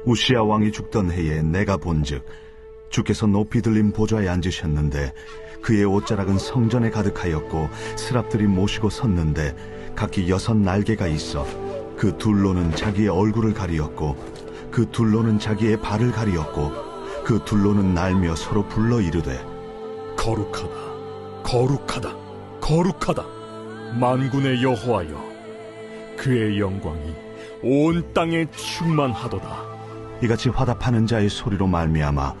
우시야 왕이 죽던 해에 내가 본즉 주께서 높이 들린 보좌에 앉으셨는데 그의 옷자락은 성전에 가득하였고 스랍들이 모시고 섰는데 각기 6 날개가 있어 그 둘로는 자기의 얼굴을 가리었고 그 둘로는 자기의 발을 가리었고 그 둘로는 날며 서로 불러 이르되 거룩하다, 거룩하다, 거룩하다, 만군의 여호와여, 그의 영광이 온 땅에 충만하도다. 이같이 화답하는 자의 소리로 말미암아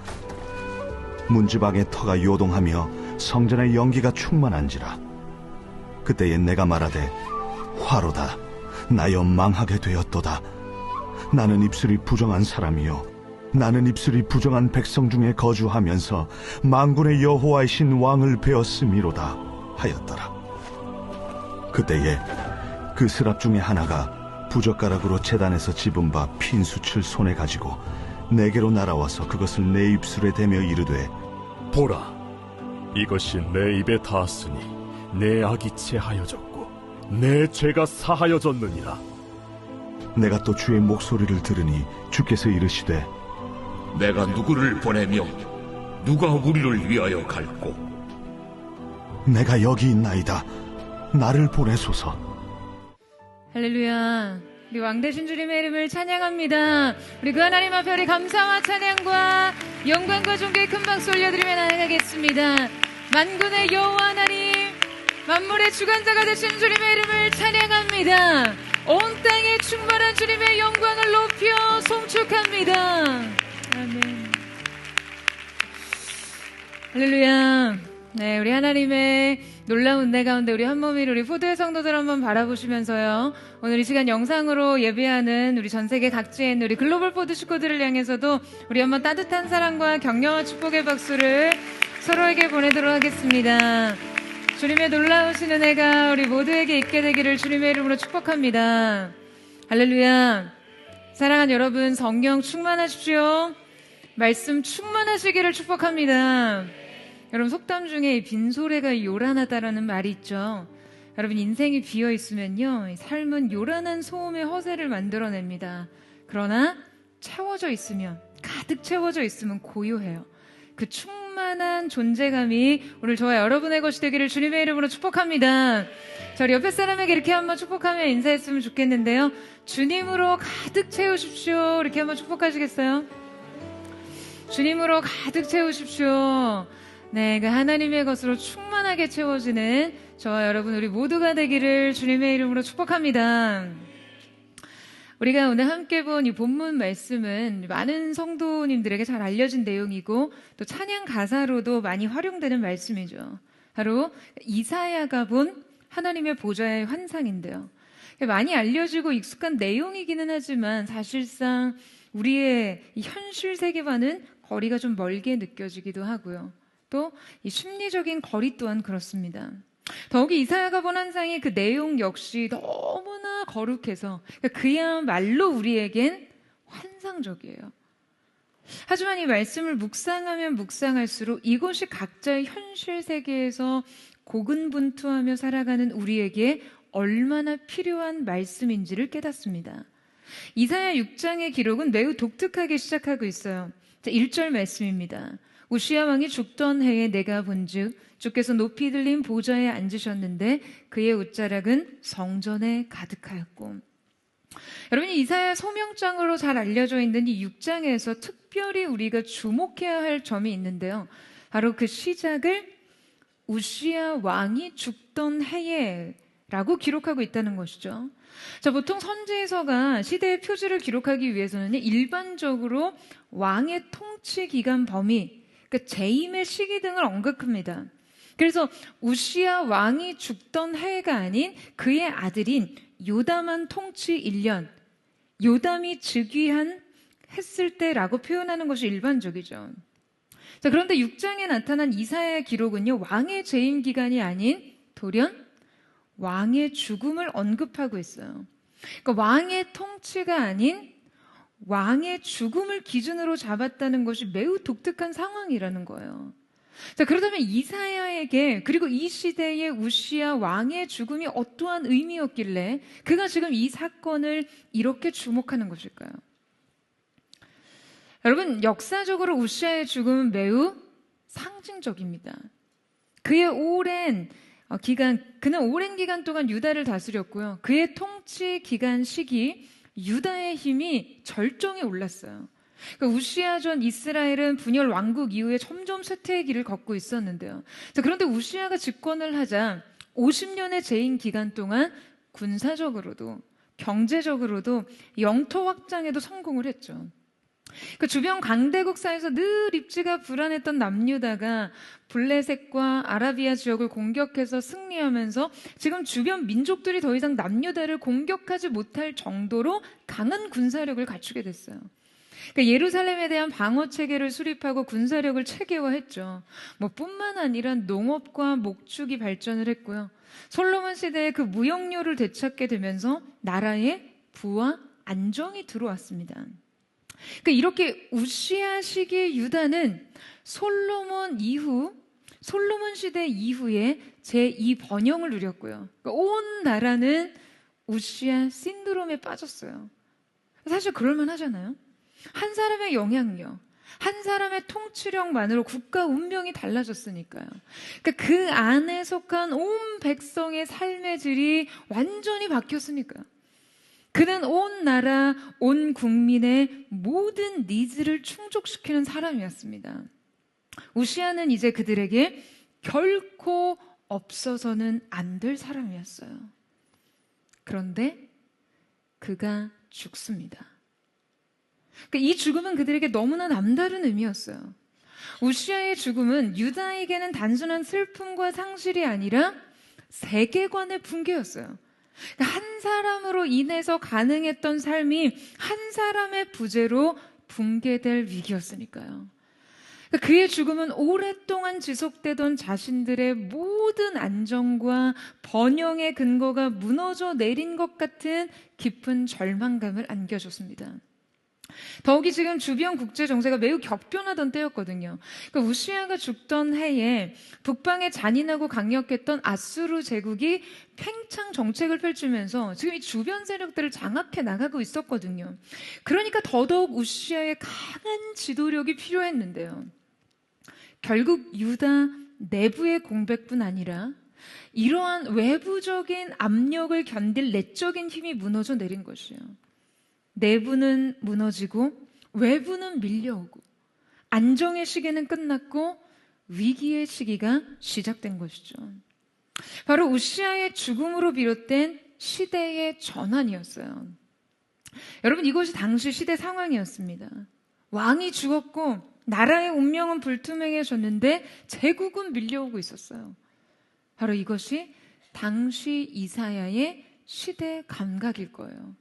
문지방의 터가 요동하며 성전의 연기가 충만한지라. 그때에 내가 말하되 화로다, 나여 망하게 되었도다. 나는 입술이 부정한 사람이요 나는 입술이 부정한 백성 중에 거주하면서 만군의 여호와이신 왕을 베었음이로다 하였더라. 그때에 그 스랍 중에 하나가 부젓가락으로 제단에서 집은 바 핀수칠 손에 가지고 내게로 날아와서 그것을 내 입술에 대며 이르되 보라, 이것이 내 입에 닿았으니 내 악이 체하여졌고 내 죄가 사하여졌느니라. 내가 또 주의 목소리를 들으니 주께서 이르시되 내가 누구를 보내며 누가 우리를 위하여 갈꼬? 내가 여기 있나이다. 나를 보내소서. 할렐루야. 우리 왕 되신 주님의 이름을 찬양합니다. 우리 그 하나님 앞에 우리 감사와 찬양과 영광과 존귀의 큰 박수 올려드리며 나아가겠습니다. 만군의 여호와 하나님, 만물의 주관자가 되신 주님의 이름을 찬양합니다. 온 땅에 충만한 주님의 영광을 높여 송축합니다. 아멘. 할렐루야. 네, 우리 하나님의 놀라운 은혜 가운데 우리 한 몸일 우리 포도의 성도들 한번 바라보시면서요, 오늘 이 시간 영상으로 예배하는 우리 전 세계 각지에 있는 우리 글로벌 포드 식구들을 향해서도 우리 한번 따뜻한 사랑과 격려와 축복의 박수를 서로에게 보내도록 하겠습니다. 주님의 놀라우신 은혜가 우리 모두에게 있게 되기를 주님의 이름으로 축복합니다. 할렐루야. 사랑하는 여러분, 성령 충만하십시오. 말씀 충만하시기를 축복합니다. 여러분, 속담 중에 이 빈소래가 요란하다라는 말이 있죠. 여러분, 인생이 비어있으면요, 삶은 요란한 소음의 허세를 만들어냅니다. 그러나 채워져 있으면, 가득 채워져 있으면 고요해요. 그 충만한 존재감이 오늘 저와 여러분의 것이 되기를 주님의 이름으로 축복합니다. 자, 우리 옆에 사람에게 이렇게 한번 축복하며 인사했으면 좋겠는데요, 주님으로 가득 채우십시오. 이렇게 한번 축복하시겠어요? 주님으로 가득 채우십시오. 네, 그 하나님의 것으로 충만하게 채워지는 저와 여러분 우리 모두가 되기를 주님의 이름으로 축복합니다. 우리가 오늘 함께 본 이 본문 말씀은 많은 성도님들에게 잘 알려진 내용이고 또 찬양 가사로도 많이 활용되는 말씀이죠. 바로 이사야가 본 하나님의 보좌의 환상인데요. 많이 알려지고 익숙한 내용이기는 하지만 사실상 우리의 이 현실 세계와는 거리가 좀 멀게 느껴지기도 하고요. 또 이 심리적인 거리 또한 그렇습니다. 더욱이 이사야가 본 환상의 그 내용 역시 너무나 거룩해서 그야말로 우리에겐 환상적이에요. 하지만 이 말씀을 묵상하면 묵상할수록 이것이 각자의 현실 세계에서 고군분투하며 살아가는 우리에게 얼마나 필요한 말씀인지를 깨닫습니다. 이사야 6장의 기록은 매우 독특하게 시작하고 있어요. 자, 1절 말씀입니다. 우시야 왕이 죽던 해에 내가 본즉 주께서 높이 들린 보좌에 앉으셨는데 그의 옷자락은 성전에 가득하였고. 여러분이 이사야 소명장으로 잘 알려져 있는 이 6장에서 특별히 우리가 주목해야 할 점이 있는데요. 바로 그 시작을 우시야 왕이 죽던 해에 라고 기록하고 있다는 것이죠. 자, 보통 선지서가 시대의 표지를 기록하기 위해서는 일반적으로 왕의 통치 기간 범위, 그러니까 재임의 시기 등을 언급합니다. 그래서 우시야 왕이 죽던 해가 아닌 그의 아들인 요담한 통치 1년, 요담이 즉위한 했을 때라고 표현하는 것이 일반적이죠. 자, 그런데 6장에 나타난 이사야의 기록은요, 왕의 재임 기간이 아닌 돌연 왕의 죽음을 언급하고 있어요. 그러니까 왕의 통치가 아닌 왕의 죽음을 기준으로 잡았다는 것이 매우 독특한 상황이라는 거예요. 자, 그렇다면 이사야에게 그리고 이 시대의 우시야 왕의 죽음이 어떠한 의미였길래 그가 지금 이 사건을 이렇게 주목하는 것일까요? 여러분, 역사적으로 우시아의 죽음은 매우 상징적입니다. 그는 오랜 기간 동안 유다를 다스렸고요. 그의 통치 기간 시기 유다의 힘이 절정에 올랐어요. 그러니까 우시아 전 이스라엘은 분열 왕국 이후에 점점 쇠퇴의 길을 걷고 있었는데요. 자, 그런데 우시아가 집권을 하자 50년의 재임 기간 동안 군사적으로도 경제적으로도 영토 확장에도 성공을 했죠. 그 주변 강대국 사이에서 늘 입지가 불안했던 남유다가 블레셋과 아라비아 지역을 공격해서 승리하면서 지금 주변 민족들이 더 이상 남유다를 공격하지 못할 정도로 강한 군사력을 갖추게 됐어요. 그러니까 예루살렘에 대한 방어 체계를 수립하고 군사력을 체계화했죠. 뿐만 아니라 농업과 목축이 발전을 했고요. 솔로몬 시대에 그 무역료를 되찾게 되면서 나라에 부와 안정이 들어왔습니다. 그러니까 이렇게 우시아 시기의 유다는 솔로몬 시대 이후에 제2번영을 누렸고요. 그러니까 온 나라는 우시아 신드롬에 빠졌어요. 사실 그럴만 하잖아요. 한 사람의 영향력, 한 사람의 통치력만으로 국가 운명이 달라졌으니까요. 그러니까 그 안에 속한 온 백성의 삶의 질이 완전히 바뀌었으니까요. 그는 온 나라, 온 국민의 모든 니즈를 충족시키는 사람이었습니다. 우시아는 이제 그들에게 결코 없어서는 안 될 사람이었어요. 그런데 그가 죽습니다. 그러니까 이 죽음은 그들에게 너무나 남다른 의미였어요. 우시아의 죽음은 유다에게는 단순한 슬픔과 상실이 아니라 세계관의 붕괴였어요. 그러니까 한 사람으로 인해서 가능했던 삶이 한 사람의 부재로 붕괴될 위기였으니까요. 그러니까 그의 죽음은 오랫동안 지속되던 자신들의 모든 안정과 번영의 근거가 무너져 내린 것 같은 깊은 절망감을 안겨줬습니다. 더욱이 지금 주변 국제 정세가 매우 격변하던 때였거든요. 그러니까 우시아가 죽던 해에 북방에 잔인하고 강력했던 아수르 제국이 팽창 정책을 펼치면서 지금 이 주변 세력들을 장악해 나가고 있었거든요. 그러니까 더더욱 우시아의 강한 지도력이 필요했는데요. 결국 유다 내부의 공백뿐 아니라 이러한 외부적인 압력을 견딜 내적인 힘이 무너져 내린 것이에요. 내부는 무너지고 외부는 밀려오고 안정의 시기는 끝났고 위기의 시기가 시작된 것이죠. 바로 우시아의 죽음으로 비롯된 시대의 전환이었어요. 여러분, 이것이 당시 시대 상황이었습니다. 왕이 죽었고 나라의 운명은 불투명해졌는데 제국은 밀려오고 있었어요. 바로 이것이 당시 이사야의 시대 감각일 거예요.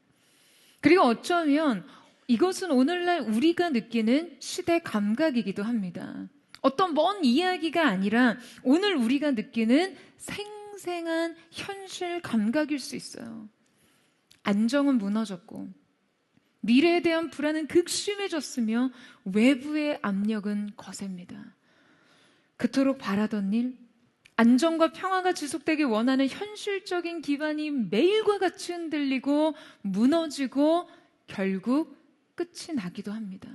그리고 어쩌면 이것은 오늘날 우리가 느끼는 시대 감각이기도 합니다. 어떤 먼 이야기가 아니라 오늘 우리가 느끼는 생생한 현실 감각일 수 있어요. 안정은 무너졌고 미래에 대한 불안은 극심해졌으며 외부의 압력은 거셉니다. 그토록 바라던 일, 안정과 평화가 지속되길 원하는 현실적인 기반이 매일과 같이 흔들리고 무너지고 결국 끝이 나기도 합니다.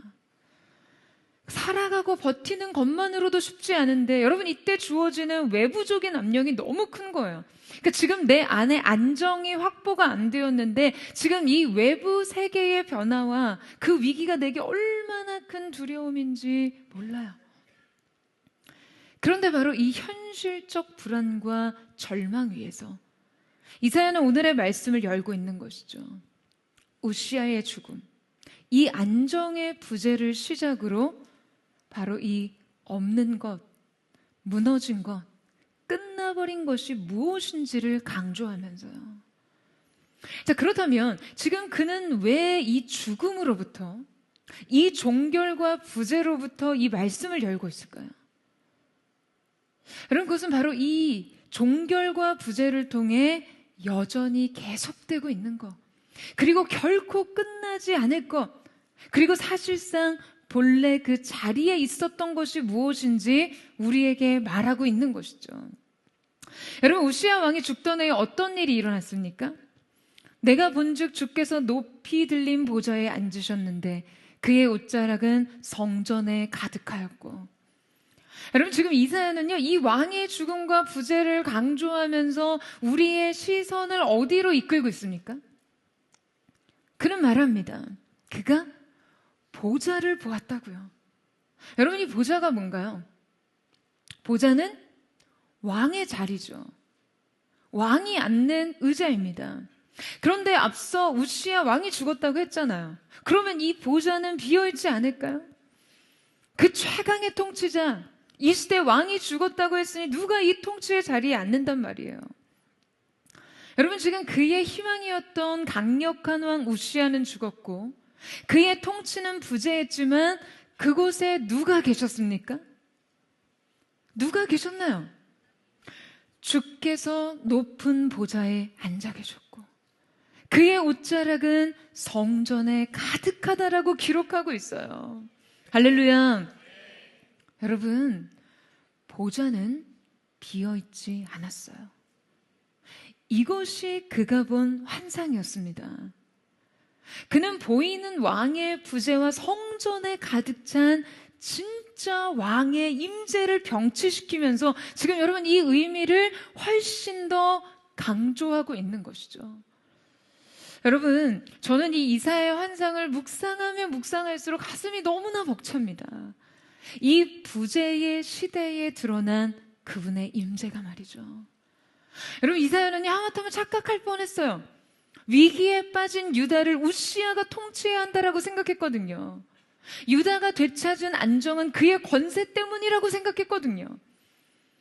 살아가고 버티는 것만으로도 쉽지 않은데 여러분, 이때 주어지는 외부적인 압력이 너무 큰 거예요. 그러니까 지금 내 안에 안정이 확보가 안 되었는데 지금 이 외부 세계의 변화와 그 위기가 내게 얼마나 큰 두려움인지 몰라요. 그런데 바로 이 현실적 불안과 절망 위에서 이사야는 오늘의 말씀을 열고 있는 것이죠. 우시아의 죽음, 이 안정의 부재를 시작으로 바로 이 없는 것, 무너진 것, 끝나버린 것이 무엇인지를 강조하면서요. 자, 그렇다면 지금 그는 왜 이 죽음으로부터, 이 종결과 부재로부터 이 말씀을 열고 있을까요? 여러분, 그것은 바로 이 종결과 부재를 통해 여전히 계속되고 있는 것, 그리고 결코 끝나지 않을 것, 그리고 사실상 본래 그 자리에 있었던 것이 무엇인지 우리에게 말하고 있는 것이죠. 여러분, 우시아 왕이 죽던 해에 어떤 일이 일어났습니까? 내가 본즉 주께서 높이 들린 보좌에 앉으셨는데 그의 옷자락은 성전에 가득하였고. 여러분, 지금 이사야는요, 이 왕의 죽음과 부재를 강조하면서 우리의 시선을 어디로 이끌고 있습니까? 그는 말합니다. 그가 보좌를 보았다고요. 여러분, 이 보좌가 뭔가요? 보좌는 왕의 자리죠. 왕이 앉는 의자입니다. 그런데 앞서 우시야 왕이 죽었다고 했잖아요. 그러면 이 보좌는 비어있지 않을까요? 그 최강의 통치자, 이 시대 왕이 죽었다고 했으니 누가 이 통치의 자리에 앉는단 말이에요. 여러분, 지금 그의 희망이었던 강력한 왕 우시야는 죽었고 그의 통치는 부재했지만 그곳에 누가 계셨습니까? 누가 계셨나요? 주께서 높은 보좌에 앉아 계셨고 그의 옷자락은 성전에 가득하다라고 기록하고 있어요. 할렐루야. 여러분, 보좌는 비어있지 않았어요. 이것이 그가 본 환상이었습니다. 그는 보이는 왕의 부재와 성전에 가득 찬 진짜 왕의 임재를 병치시키면서 지금 여러분 이 의미를 훨씬 더 강조하고 있는 것이죠. 여러분, 저는 이 이사야의 환상을 묵상하면 묵상할수록 가슴이 너무나 벅찹니다. 이 부재의 시대에 드러난 그분의 임재가 말이죠. 여러분, 이사야는 하마터면 착각할 뻔했어요. 위기에 빠진 유다를 우시야가 통치해야 한다라고 생각했거든요. 유다가 되찾은 안정은 그의 권세 때문이라고 생각했거든요.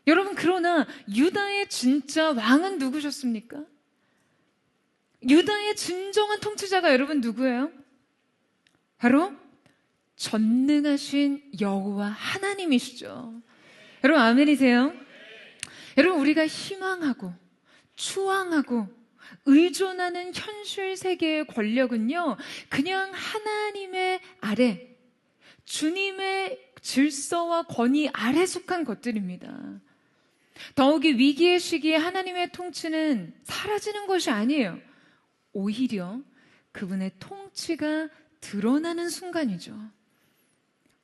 여러분, 그러나 유다의 진짜 왕은 누구셨습니까? 유다의 진정한 통치자가 여러분 누구예요? 바로 전능하신 여호와 하나님이시죠. 여러분, 아멘이세요? 여러분, 우리가 희망하고 추앙하고 의존하는 현실 세계의 권력은요, 그냥 하나님의 아래, 주님의 질서와 권위 아래 속한 것들입니다. 더욱이 위기의 시기에 하나님의 통치는 사라지는 것이 아니에요. 오히려 그분의 통치가 드러나는 순간이죠.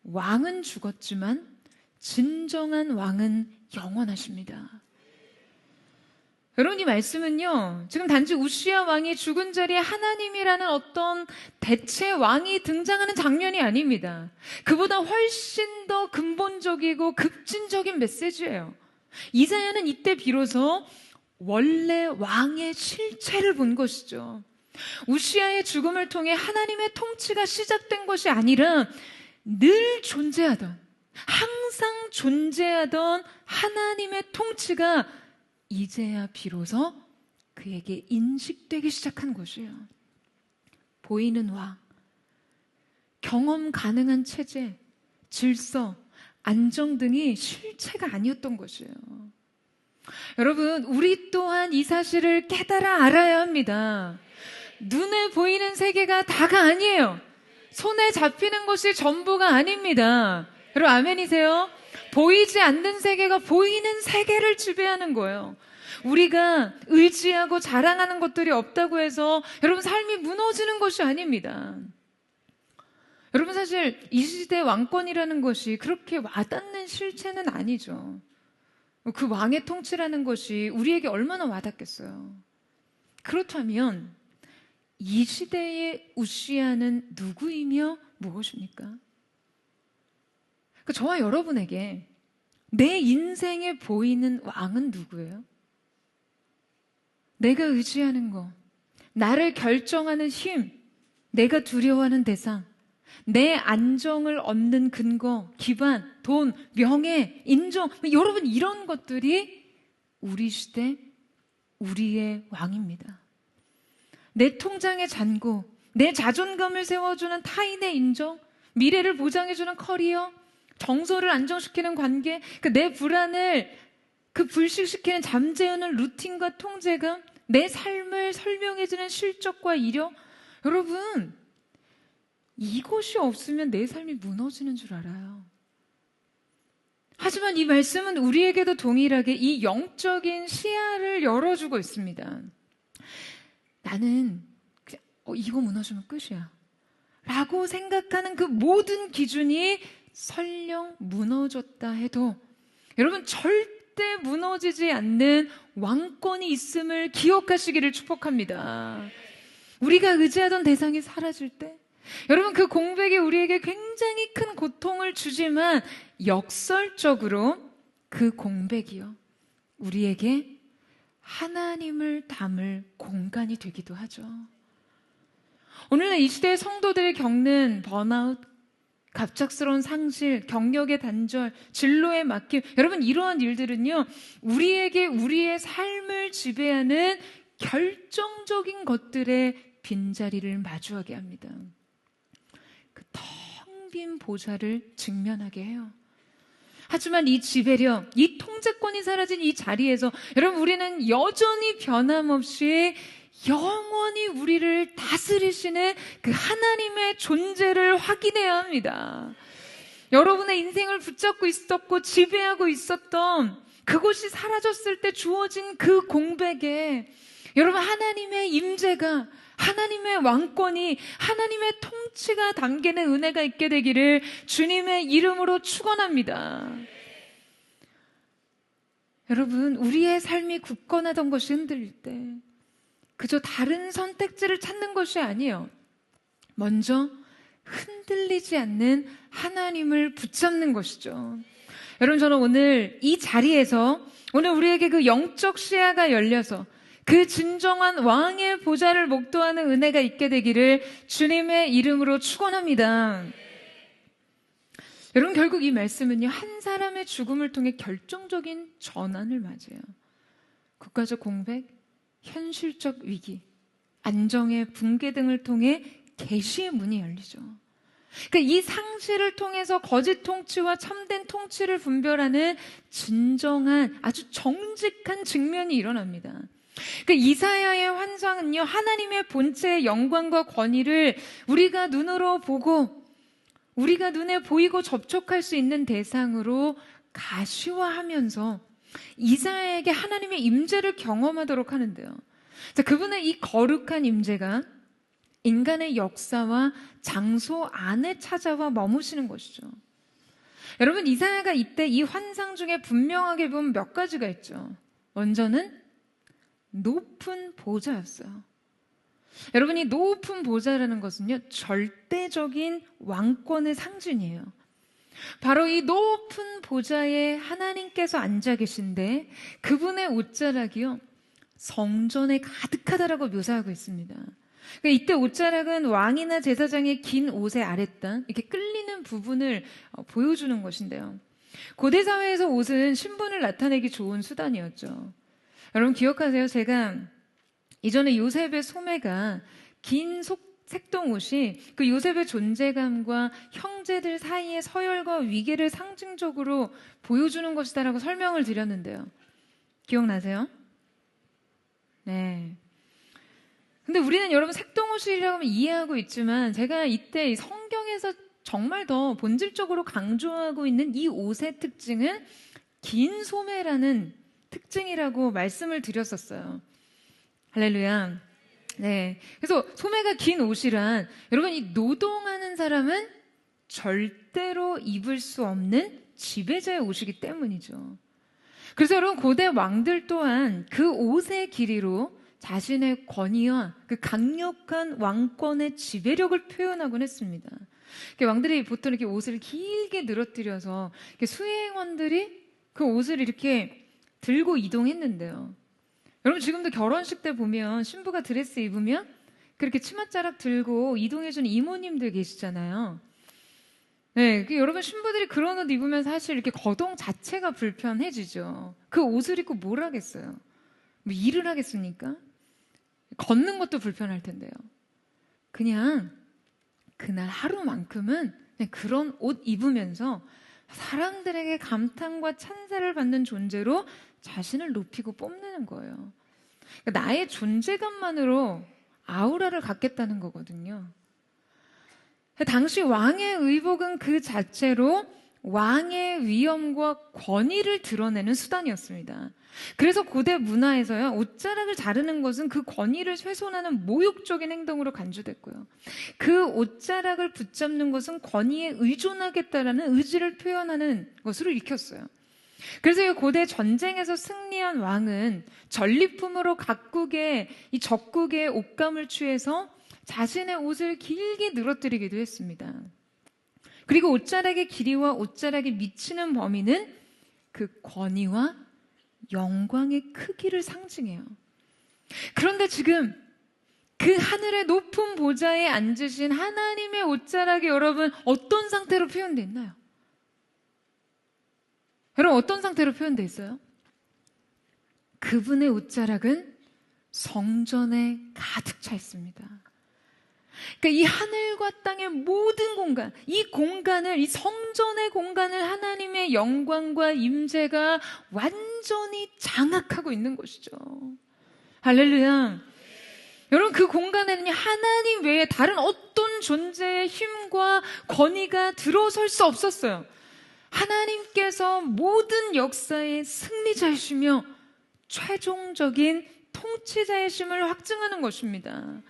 왕은 죽었지만 진정한 왕은 영원하십니다. 여러분, 이 말씀은요, 지금 단지 우시야 왕이 죽은 자리에 하나님이라는 어떤 대체 왕이 등장하는 장면이 아닙니다. 그보다 훨씬 더 근본적이고 급진적인 메시지예요. 이사야는 이때 비로소 원래 왕의 실체를 본 것이죠. 우시야의 죽음을 통해 하나님의 통치가 시작된 것이 아니라 늘 존재하던, 항상 존재하던 하나님의 통치가 이제야 비로소 그에게 인식되기 시작한 것이에요. 보이는 왕, 경험 가능한 체제, 질서, 안정 등이 실체가 아니었던 것이에요. 여러분, 우리 또한 이 사실을 깨달아 알아야 합니다. 눈에 보이는 세계가 다가 아니에요. 손에 잡히는 것이 전부가 아닙니다. 여러분, 아멘이세요? 보이지 않는 세계가 보이는 세계를 지배하는 거예요. 우리가 의지하고 자랑하는 것들이 없다고 해서 여러분 삶이 무너지는 것이 아닙니다. 여러분, 사실 이 시대 왕권이라는 것이 그렇게 와닿는 실체는 아니죠. 그 왕의 통치라는 것이 우리에게 얼마나 와닿겠어요. 그렇다면 이 시대의 우시야는 누구이며 무엇입니까? 저와 여러분에게 내 인생에 보이는 왕은 누구예요? 내가 의지하는 것, 나를 결정하는 힘, 내가 두려워하는 대상, 내 안정을 얻는 근거, 기반, 돈, 명예, 인정, 여러분, 이런 것들이 우리 시대 우리의 왕입니다. 내 통장의 잔고, 내 자존감을 세워주는 타인의 인정, 미래를 보장해주는 커리어, 정서를 안정시키는 관계, 내 불안을 불식시키는 잠재우는 루틴과 통제감, 내 삶을 설명해주는 실적과 이력. 여러분, 이것이 없으면 내 삶이 무너지는 줄 알아요. 하지만 이 말씀은 우리에게도 동일하게 이 영적인 시야를 열어주고 있습니다. 나는 이거 무너지면 끝이야. 라고 생각하는 그 모든 기준이 설령 무너졌다 해도 여러분 절대 무너지지 않는 왕권이 있음을 기억하시기를 축복합니다. 우리가 의지하던 대상이 사라질 때 여러분 그 공백이 우리에게 굉장히 큰 고통을 주지만 역설적으로 그 공백이요 우리에게 하나님을 담을 공간이 되기도 하죠. 오늘날 이 시대의 성도들이 겪는 번아웃, 갑작스러운 상실, 경력의 단절, 진로의 막힘, 여러분 이러한 일들은요 우리에게 우리의 삶을 지배하는 결정적인 것들의 빈자리를 마주하게 합니다. 그 텅 빈 보좌를 직면하게 해요. 하지만 이 지배력, 이 통제권이 사라진 이 자리에서 여러분 우리는 여전히 변함없이 영원히 우리를 다스리시는 그 하나님의 존재를 확인해야 합니다. 여러분의 인생을 붙잡고 있었고 지배하고 있었던 그것이 사라졌을 때 주어진 그 공백에 여러분 하나님의 임재가, 하나님의 왕권이, 하나님의 통치가 담기는 은혜가 있게 되기를 주님의 이름으로 축원합니다. 여러분 우리의 삶이 굳건하던 것이 흔들릴 때 그저 다른 선택지를 찾는 것이 아니에요. 먼저 흔들리지 않는 하나님을 붙잡는 것이죠. 여러분 저는 오늘 이 자리에서 오늘 우리에게 그 영적 시야가 열려서 그 진정한 왕의 보좌를 목도하는 은혜가 있게 되기를 주님의 이름으로 축원합니다. 여러분 결국 이 말씀은요 한 사람의 죽음을 통해 결정적인 전환을 맞아요. 국가적 공백, 현실적 위기, 안정의 붕괴 등을 통해 계시의 문이 열리죠. 그러니까 이 상실을 통해서 거짓 통치와 참된 통치를 분별하는 진정한 아주 정직한 직면이 일어납니다. 그러니까 이사야의 환상은요 하나님의 본체의 영광과 권위를 우리가 눈으로 보고 우리가 눈에 보이고 접촉할 수 있는 대상으로 가시화하면서 이사야에게 하나님의 임재를 경험하도록 하는데요. 자, 그분의 이 거룩한 임재가 인간의 역사와 장소 안에 찾아와 머무시는 것이죠. 여러분 이사야가 이때 이 환상 중에 분명하게 보면 몇 가지가 있죠. 먼저는 높은 보좌였어요. 여러분 이 높은 보좌라는 것은요 절대적인 왕권의 상징이에요. 바로 이 높은 보좌에 하나님께서 앉아 계신데 그분의 옷자락이요 성전에 가득하다라고 묘사하고 있습니다. 그러니까 이때 옷자락은 왕이나 제사장의 긴 옷의 아랫단 이렇게 끌리는 부분을 보여주는 것인데요. 고대 사회에서 옷은 신분을 나타내기 좋은 수단이었죠. 여러분 기억하세요? 제가 이전에 요셉의 소매가 긴 색동 옷이 그 요셉의 존재감과 형제들 사이의 서열과 위계를 상징적으로 보여주는 것이다라고 설명을 드렸는데요. 기억나세요? 네. 근데 우리는 여러분 색동 옷이라고 하면 이해하고 있지만 제가 이때 성경에서 정말 더 본질적으로 강조하고 있는 이 옷의 특징은 긴 소매라는 특징이라고 말씀을 드렸었어요. 할렐루야. 네. 그래서 소매가 긴 옷이란 여러분 이 노동하는 사람은 절대로 입을 수 없는 지배자의 옷이기 때문이죠. 그래서 여러분 고대 왕들 또한 그 옷의 길이로 자신의 권위와 그 강력한 왕권의 지배력을 표현하곤 했습니다. 왕들이 보통 이렇게 옷을 길게 늘어뜨려서 수행원들이 그 옷을 이렇게 들고 이동했는데요. 여러분 지금도 결혼식 때 보면 신부가 드레스 입으면 그렇게 치맛자락 들고 이동해주는 이모님들 계시잖아요. 네, 여러분 신부들이 그런 옷 입으면 사실 이렇게 거동 자체가 불편해지죠. 그 옷을 입고 뭘 하겠어요? 뭐 일을 하겠습니까? 걷는 것도 불편할 텐데요. 그냥 그날 하루만큼은 그냥 그런 옷 입으면서 사람들에게 감탄과 찬사를 받는 존재로 자신을 높이고 뽐내는 거예요. 그러니까 나의 존재감만으로 아우라를 갖겠다는 거거든요. 당시 왕의 의복은 그 자체로 왕의 위엄과 권위를 드러내는 수단이었습니다. 그래서 고대 문화에서요, 옷자락을 자르는 것은 그 권위를 훼손하는 모욕적인 행동으로 간주됐고요. 그 옷자락을 붙잡는 것은 권위에 의존하겠다라는 의지를 표현하는 것으로 읽혔어요. 그래서 이 고대 전쟁에서 승리한 왕은 전리품으로 각국의 이 적국의 옷감을 취해서 자신의 옷을 길게 늘어뜨리기도 했습니다. 그리고 옷자락의 길이와 옷자락이 미치는 범위는 그 권위와 영광의 크기를 상징해요. 그런데 지금 그 하늘의 높은 보좌에 앉으신 하나님의 옷자락이 여러분 어떤 상태로 표현되어 있나요? 여러분 어떤 상태로 표현되어 있어요? 그분의 옷자락은 성전에 가득 차 있습니다. 그러니까 이 하늘과 땅의 모든 공간, 이 공간을, 이 성전의 공간을 하나님의 영광과 임재가 완전히 장악하고 있는 것이죠. 할렐루야. 여러분 그 공간에는 하나님 외에 다른 어떤 존재의 힘과 권위가 들어설 수 없었어요. 하나님께서 모든 역사의 승리자이시며 최종적인 통치자이심을 확증하는 것입니다.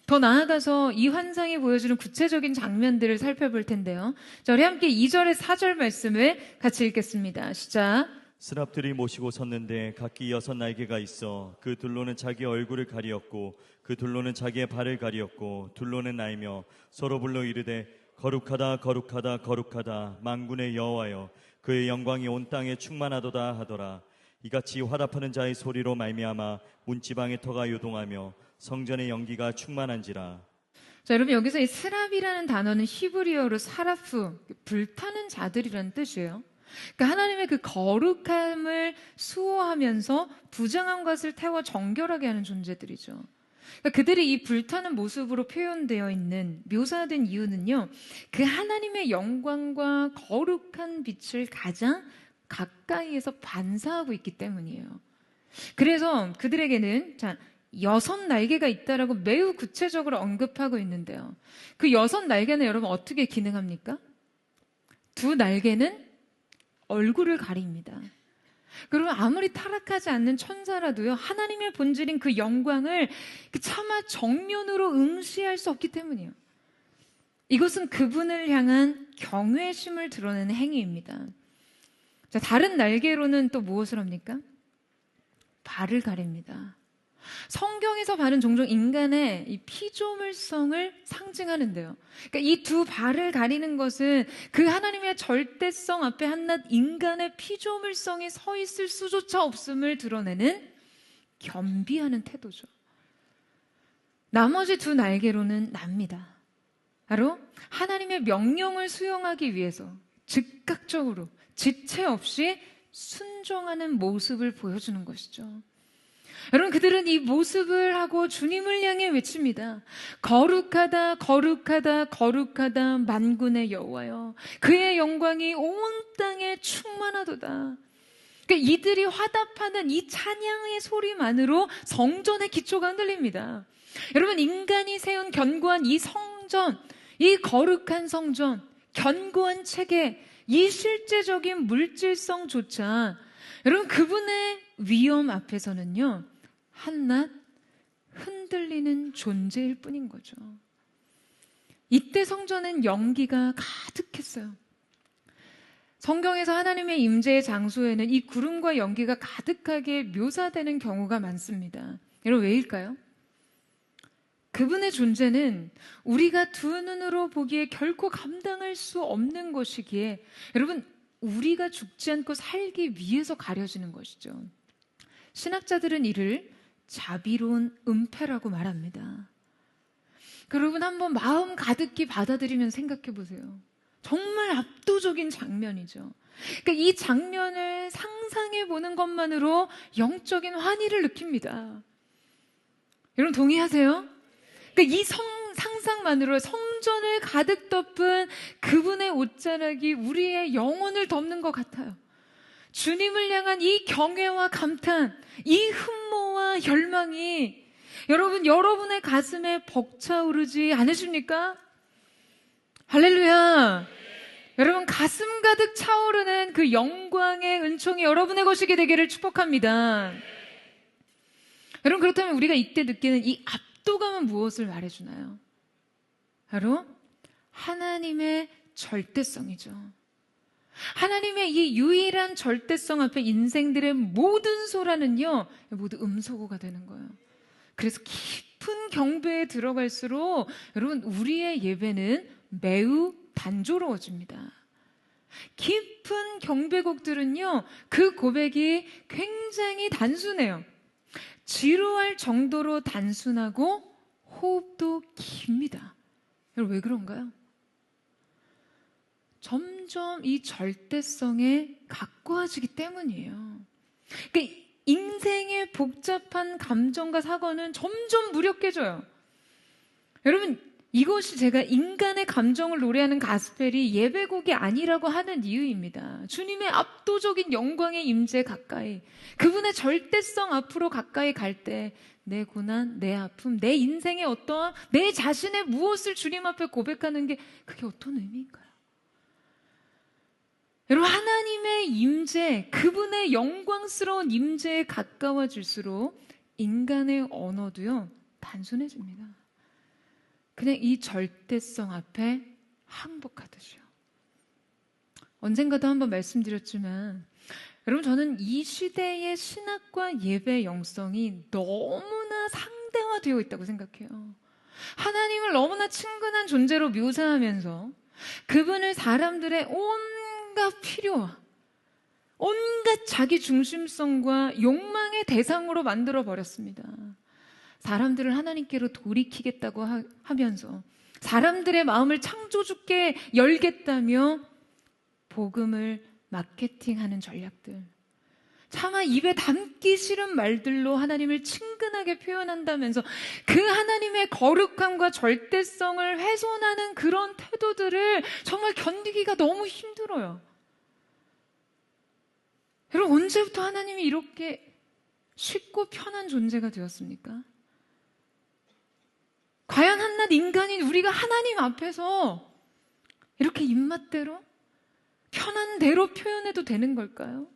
더 나아가서 이 환상이 보여주는 구체적인 장면들을 살펴볼 텐데요. 자, 우리 함께 2절에 4절 말씀을 같이 읽겠습니다. 시작. 스랍들이 모시고 섰는데 각기 6날개가 있어 그 둘로는 자기 얼굴을 가리었고 그 둘로는 자기의 발을 가리었고 둘로는 날며 서로 불러 이르되 거룩하다 거룩하다 거룩하다 만군의 여호와여 그의 영광이 온 땅에 충만하도다 하더라. 이같이 화답하는 자의 소리로 말미암아 문지방의 터가 요동하며 성전의 연기가 충만한지라. 자, 여러분 여기서 이 스랍이라는 단어는 히브리어로 사라프, 불타는 자들이라는 뜻이에요. 그러니까 하나님의 그 거룩함을 수호하면서 부정한 것을 태워 정결하게 하는 존재들이죠. 그러니까 그들이 이 불타는 모습으로 표현되어 있는, 묘사된 이유는요, 그 하나님의 영광과 거룩한 빛을 가장 가까이에서 반사하고 있기 때문이에요. 그래서 그들에게는 6날개가 있다라고 매우 구체적으로 언급하고 있는데요. 그 6날개는 여러분 어떻게 기능합니까? 2날개는 얼굴을 가립니다. 그리고 아무리 타락하지 않는 천사라도요, 하나님의 본질인 그 영광을 차마 정면으로 응시할 수 없기 때문이에요. 이것은 그분을 향한 경외심을 드러내는 행위입니다. 자, 다른 날개로는 또 무엇을 합니까? 발을 가립니다. 성경에서 발은 종종 인간의 이 피조물성을 상징하는데요. 그러니까 이 2발을 가리는 것은 그 하나님의 절대성 앞에 한낱 인간의 피조물성이 서 있을 수조차 없음을 드러내는 겸비하는 태도죠. 나머지 2날개로는 납니다. 바로 하나님의 명령을 수용하기 위해서 즉각적으로 지체 없이 순종하는 모습을 보여주는 것이죠. 여러분 그들은 이 모습을 하고 주님을 향해 외칩니다. 거룩하다 거룩하다 거룩하다 만군의 여호와여 그의 영광이 온 땅에 충만하도다. 그러니까 이들이 화답하는 이 찬양의 소리만으로 성전의 기초가 흔들립니다. 여러분 인간이 세운 견고한 이 성전, 이 거룩한 성전, 견고한 체계, 이 실제적인 물질성조차 여러분 그분의 위엄 앞에서는요 한낱 흔들리는 존재일 뿐인 거죠. 이때 성전은 연기가 가득했어요. 성경에서 하나님의 임재의 장소에는 이 구름과 연기가 가득하게 묘사되는 경우가 많습니다. 여러분 왜일까요? 그분의 존재는 우리가 두 눈으로 보기에 결코 감당할 수 없는 것이기에 여러분 우리가 죽지 않고 살기 위해서 가려지는 것이죠. 신학자들은 이를 자비로운 은폐라고 말합니다. 여러분 한번 마음 가득히 받아들이면 생각해 보세요. 정말 압도적인 장면이죠. 그러니까 이 장면을 상상해 보는 것만으로 영적인 환희를 느낍니다. 여러분 동의하세요? 그러니까 이 상상만으로 성전을 가득 덮은 그분의 옷자락이 우리의 영혼을 덮는 것 같아요. 주님을 향한 이 경외와 감탄, 이 흠모와 열망이 여러분의 가슴에 벅차오르지 않으십니까? 할렐루야! 여러분 가슴 가득 차오르는 그 영광의 은총이 여러분의 것이게 되기를 축복합니다. 여러분 그렇다면 우리가 이때 느끼는 이 압도감은 무엇을 말해주나요? 바로 하나님의 절대성이죠. 하나님의 이 유일한 절대성 앞에 인생들의 모든 소라는요 모두 음소거가 되는 거예요. 그래서 깊은 경배에 들어갈수록 여러분 우리의 예배는 매우 단조로워집니다. 깊은 경배곡들은요 그 고백이 굉장히 단순해요. 지루할 정도로 단순하고 호흡도 깁니다. 여러분 왜 그런가요? 점점 이 절대성에 가까워지기 때문이에요. 그러니까 인생의 복잡한 감정과 사고는 점점 무력해져요. 여러분 이것이 제가 인간의 감정을 노래하는 가스펠이 예배곡이 아니라고 하는 이유입니다. 주님의 압도적인 영광의 임재 가까이, 그분의 절대성 앞으로 가까이 갈 때 내 고난, 내 아픔, 내 인생의 어떠한 내 자신의 무엇을 주님 앞에 고백하는 게 그게 어떤 의미인가요? 여러분 하나님의 임재, 그분의 영광스러운 임재에 가까워질수록 인간의 언어도요 단순해집니다. 그냥 이 절대성 앞에 항복하듯이요. 언젠가도 한번 말씀드렸지만 여러분 저는 이 시대의 신학과 예배 영성이 너무나 상대화되어 있다고 생각해요. 하나님을 너무나 친근한 존재로 묘사하면서 그분을 사람들의 온갖 필요와 온갖 자기 중심성과 욕망의 대상으로 만들어 버렸습니다. 사람들을 하나님께로 돌이키겠다고 하면서 사람들의 마음을 창조주께 열겠다며 복음을 마케팅하는 전략들, 차마 입에 담기 싫은 말들로 하나님을 친근하게 표현한다면서 그 하나님의 거룩함과 절대성을 훼손하는 그런 태도들을 정말 견디기가 너무 힘들어요. 여러분 언제부터 하나님이 이렇게 쉽고 편한 존재가 되었습니까? 과연 한낱 인간인 우리가 하나님 앞에서 이렇게 입맛대로 편한 대로 표현해도 되는 걸까요?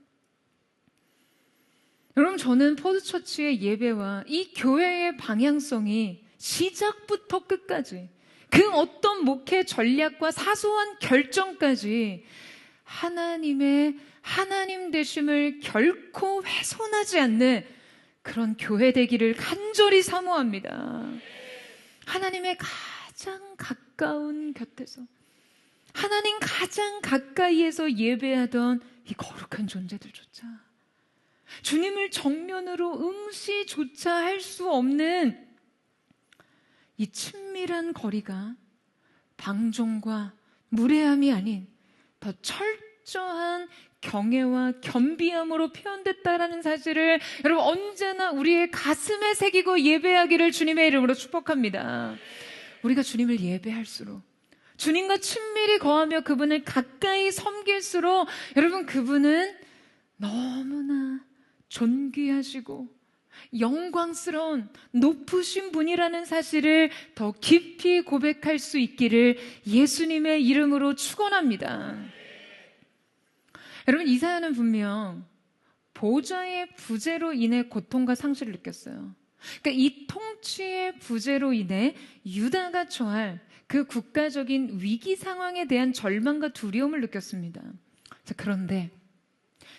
여러분 저는 포드처치의 예배와 이 교회의 방향성이 시작부터 끝까지 그 어떤 목회 전략과 사소한 결정까지 하나님의 하나님 되심을 결코 훼손하지 않는 그런 교회 되기를 간절히 사모합니다. 하나님의 가장 가까운 곁에서 하나님 가장 가까이에서 예배하던 이 거룩한 존재들조차 주님을 정면으로 응시조차 할 수 없는 이 친밀한 거리가 방종과 무례함이 아닌 더 철저한 경애와 겸비함으로 표현됐다라는 사실을 여러분 언제나 우리의 가슴에 새기고 예배하기를 주님의 이름으로 축복합니다. 우리가 주님을 예배할수록 주님과 친밀히 거하며 그분을 가까이 섬길수록 여러분 그분은 너무나 존귀하시고 영광스러운 높으신 분이라는 사실을 더 깊이 고백할 수 있기를 예수님의 이름으로 축원합니다. 여러분 이사야는 분명 보좌의 부재로 인해 고통과 상실을 느꼈어요. 그러니까 이 통치의 부재로 인해 유다가 처할 그 국가적인 위기 상황에 대한 절망과 두려움을 느꼈습니다. 자, 그런데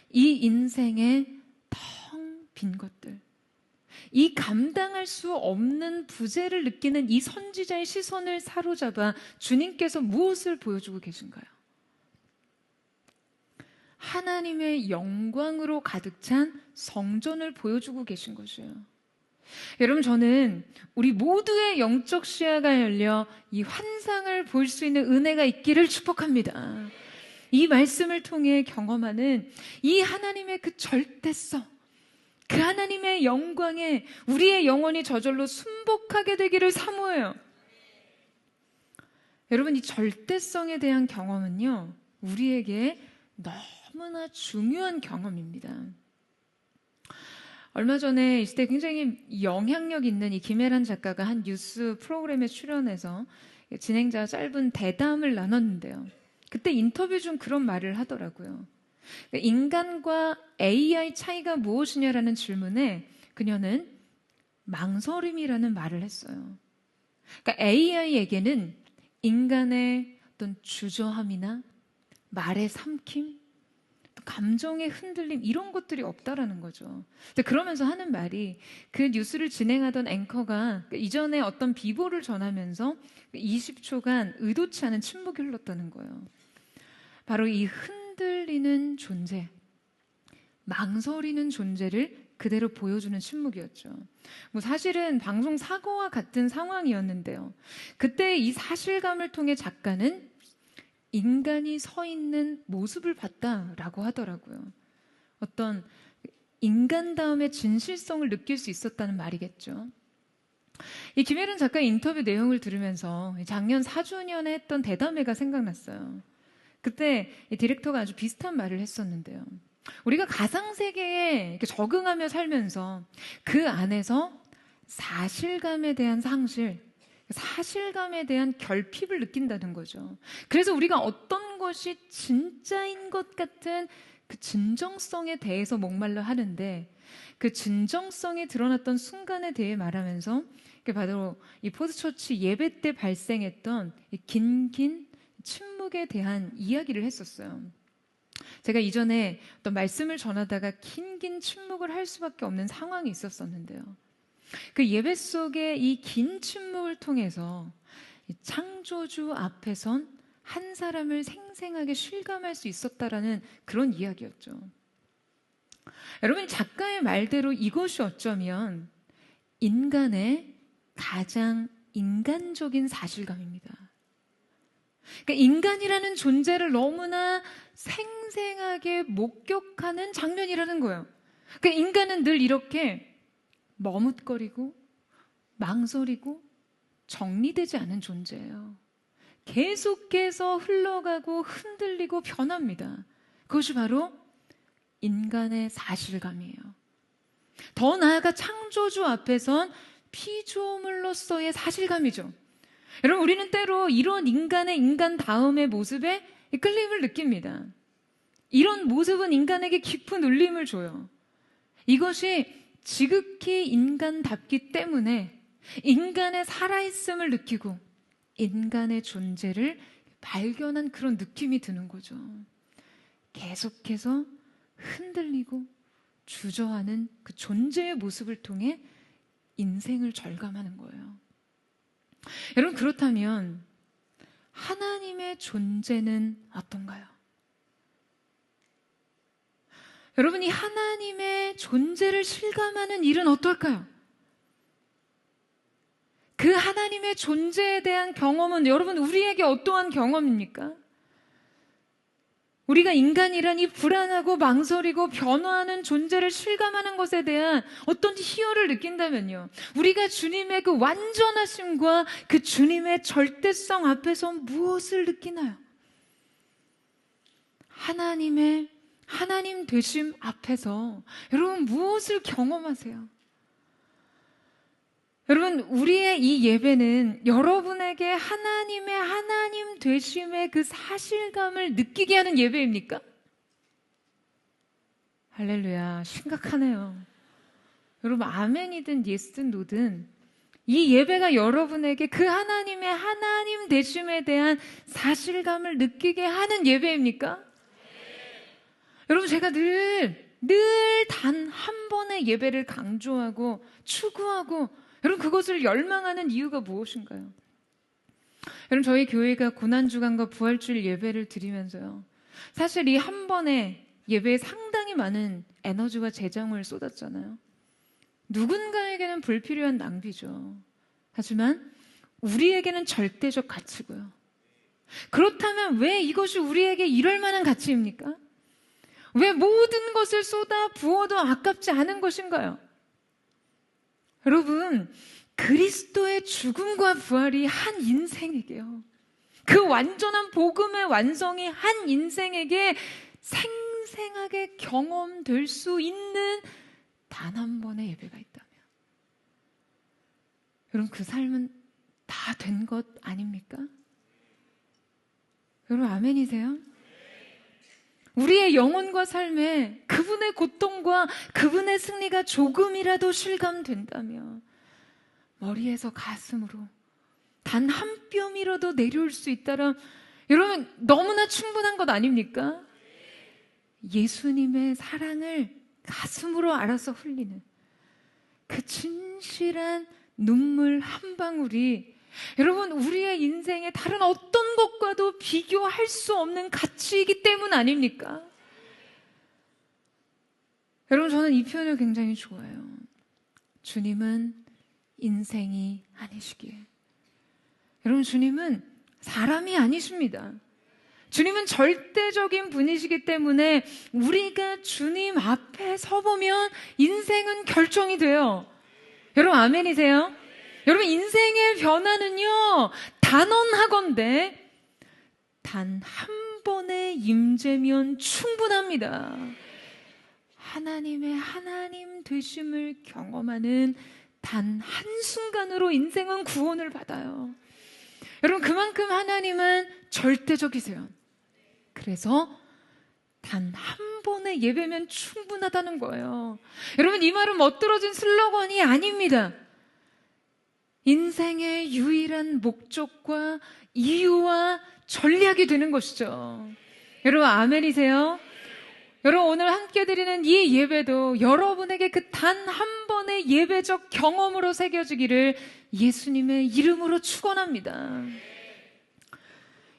이 인생의 텅 빈 것들, 이 감당할 수 없는 부재를 느끼는 이 선지자의 시선을 사로잡아 주님께서 무엇을 보여주고 계신가요? 하나님의 영광으로 가득 찬 성전을 보여주고 계신 것이에요. 여러분 저는 우리 모두의 영적 시야가 열려 이 환상을 볼 수 있는 은혜가 있기를 축복합니다. 이 말씀을 통해 경험하는 이 하나님의 그 절대성, 그 하나님의 영광에 우리의 영혼이 저절로 순복하게 되기를 사모해요. 여러분 이 절대성에 대한 경험은요 우리에게 너무나 중요한 경험입니다. 얼마 전에 이 시대에 굉장히 영향력 있는 이 김혜란 작가가 한 뉴스 프로그램에 출연해서 진행자와 짧은 대담을 나눴는데요. 그때 인터뷰 중 그런 말을 하더라고요. 인간과 AI 차이가 무엇이냐라는 질문에 그녀는 망설임이라는 말을 했어요. 그러니까 AI에게는 인간의 어떤 주저함이나 말의 삼킴, 감정의 흔들림 이런 것들이 없다라는 거죠. 그러면서 하는 말이 그 뉴스를 진행하던 앵커가 이전에 어떤 비보를 전하면서 20초간 의도치 않은 침묵이 흘렀다는 거예요. 바로 이 흔들리는 존재, 망설이는 존재를 그대로 보여주는 침묵이었죠. 사실은 방송 사고와 같은 상황이었는데요. 그때 이 사실감을 통해 작가는 인간이 서 있는 모습을 봤다라고 하더라고요. 어떤 인간다움의 진실성을 느낄 수 있었다는 말이겠죠. 이 김혜련 작가의 인터뷰 내용을 들으면서 작년 4주년에 했던 대담회가 생각났어요. 그때 이 디렉터가 아주 비슷한 말을 했었는데요. 우리가 가상세계에 이렇게 적응하며 살면서 그 안에서 사실감에 대한 상실, 사실감에 대한 결핍을 느낀다는 거죠. 그래서 우리가 어떤 것이 진짜인 것 같은 그 진정성에 대해서 목말라 하는데 그 진정성이 드러났던 순간에 대해 말하면서 바로 이 포스처치 예배 때 발생했던 이 긴 침묵에 대한 이야기를 했었어요. 제가 이전에 어떤 말씀을 전하다가 긴 침묵을 할 수밖에 없는 상황이 있었었는데요. 그 예배 속에 이 긴 침묵을 통해서 창조주 앞에 선 한 사람을 생생하게 실감할 수 있었다라는 그런 이야기였죠. 여러분, 작가의 말대로 이것이 어쩌면 인간의 가장 인간적인 사실감입니다. 그러니까 인간이라는 존재를 너무나 생생하게 목격하는 장면이라는 거예요. 그러니까 인간은 늘 이렇게 머뭇거리고 망설이고 정리되지 않은 존재예요. 계속해서 흘러가고 흔들리고 변합니다. 그것이 바로 인간의 사실감이에요. 더 나아가 창조주 앞에선 피조물로서의 사실감이죠. 여러분, 우리는 때로 이런 인간의 인간다움의 모습에 끌림을 느낍니다. 이런 모습은 인간에게 깊은 울림을 줘요. 이것이 지극히 인간답기 때문에 인간의 살아있음을 느끼고 인간의 존재를 발견한 그런 느낌이 드는 거죠. 계속해서 흔들리고 주저하는 그 존재의 모습을 통해 인생을 절감하는 거예요. 여러분, 그렇다면 하나님의 존재는 어떤가요? 여러분, 이 하나님의 존재를 실감하는 일은 어떨까요? 그 하나님의 존재에 대한 경험은 여러분 우리에게 어떠한 경험입니까? 우리가 인간이란 이 불안하고 망설이고 변화하는 존재를 실감하는 것에 대한 어떤 희열을 느낀다면요, 우리가 주님의 그 완전하심과 그 주님의 절대성 앞에서 무엇을 느끼나요? 하나님 되심 앞에서 여러분 무엇을 경험하세요? 여러분, 우리의 이 예배는 여러분에게 하나님의 하나님 되심의 그 사실감을 느끼게 하는 예배입니까? 할렐루야, 심각하네요. 여러분, 아멘이든 예스든 노든 이 예배가 여러분에게 그 하나님의 하나님 되심에 대한 사실감을 느끼게 하는 예배입니까? 여러분, 제가 늘 단 한 번의 예배를 강조하고 추구하고 여러분, 그것을 열망하는 이유가 무엇인가요? 여러분, 저희 교회가 고난주간과 부활주일 예배를 드리면서요, 사실 이 한 번의 예배에 상당히 많은 에너지와 재정을 쏟았잖아요. 누군가에게는 불필요한 낭비죠. 하지만 우리에게는 절대적 가치고요. 그렇다면 왜 이것이 우리에게 이럴 만한 가치입니까? 왜 모든 것을 쏟아 부어도 아깝지 않은 것인가요? 여러분, 그리스도의 죽음과 부활이 한 인생에게요, 그 완전한 복음의 완성이 한 인생에게 생생하게 경험될 수 있는 단 한 번의 예배가 있다면 여러분, 그 삶은 다 된 것 아닙니까? 여러분 아멘이세요? 우리의 영혼과 삶에 그분의 고통과 그분의 승리가 조금이라도 실감된다면 머리에서 가슴으로 단 한 뼘이라도 내려올 수 있다면 여러분 너무나 충분한 것 아닙니까? 예수님의 사랑을 가슴으로 알아서 흘리는 그 진실한 눈물 한 방울이 여러분 우리의 인생의 다른 어떤 것과도 비교할 수 없는 가치이기 때문 아닙니까? 여러분 저는 이 표현을 굉장히 좋아해요. 주님은 인생이 아니시기에. 여러분 주님은 사람이 아니십니다. 주님은 절대적인 분이시기 때문에 우리가 주님 앞에 서보면 인생은 결정이 돼요. 여러분 아멘이세요? 여러분 인생의 변화는요 단언하건대 단 한 번의 임재면 충분합니다. 하나님의 하나님 되심을 경험하는 단 한순간으로 인생은 구원을 받아요. 여러분 그만큼 하나님은 절대적이세요. 그래서 단 한 번의 예배면 충분하다는 거예요. 여러분 이 말은 멋들어진 슬로건이 아닙니다. 인생의 유일한 목적과 이유와 전략이 되는 것이죠. 여러분 아멘이세요? 여러분 오늘 함께 드리는 이 예배도 여러분에게 그 단 한 번의 예배적 경험으로 새겨지기를 예수님의 이름으로 축원합니다.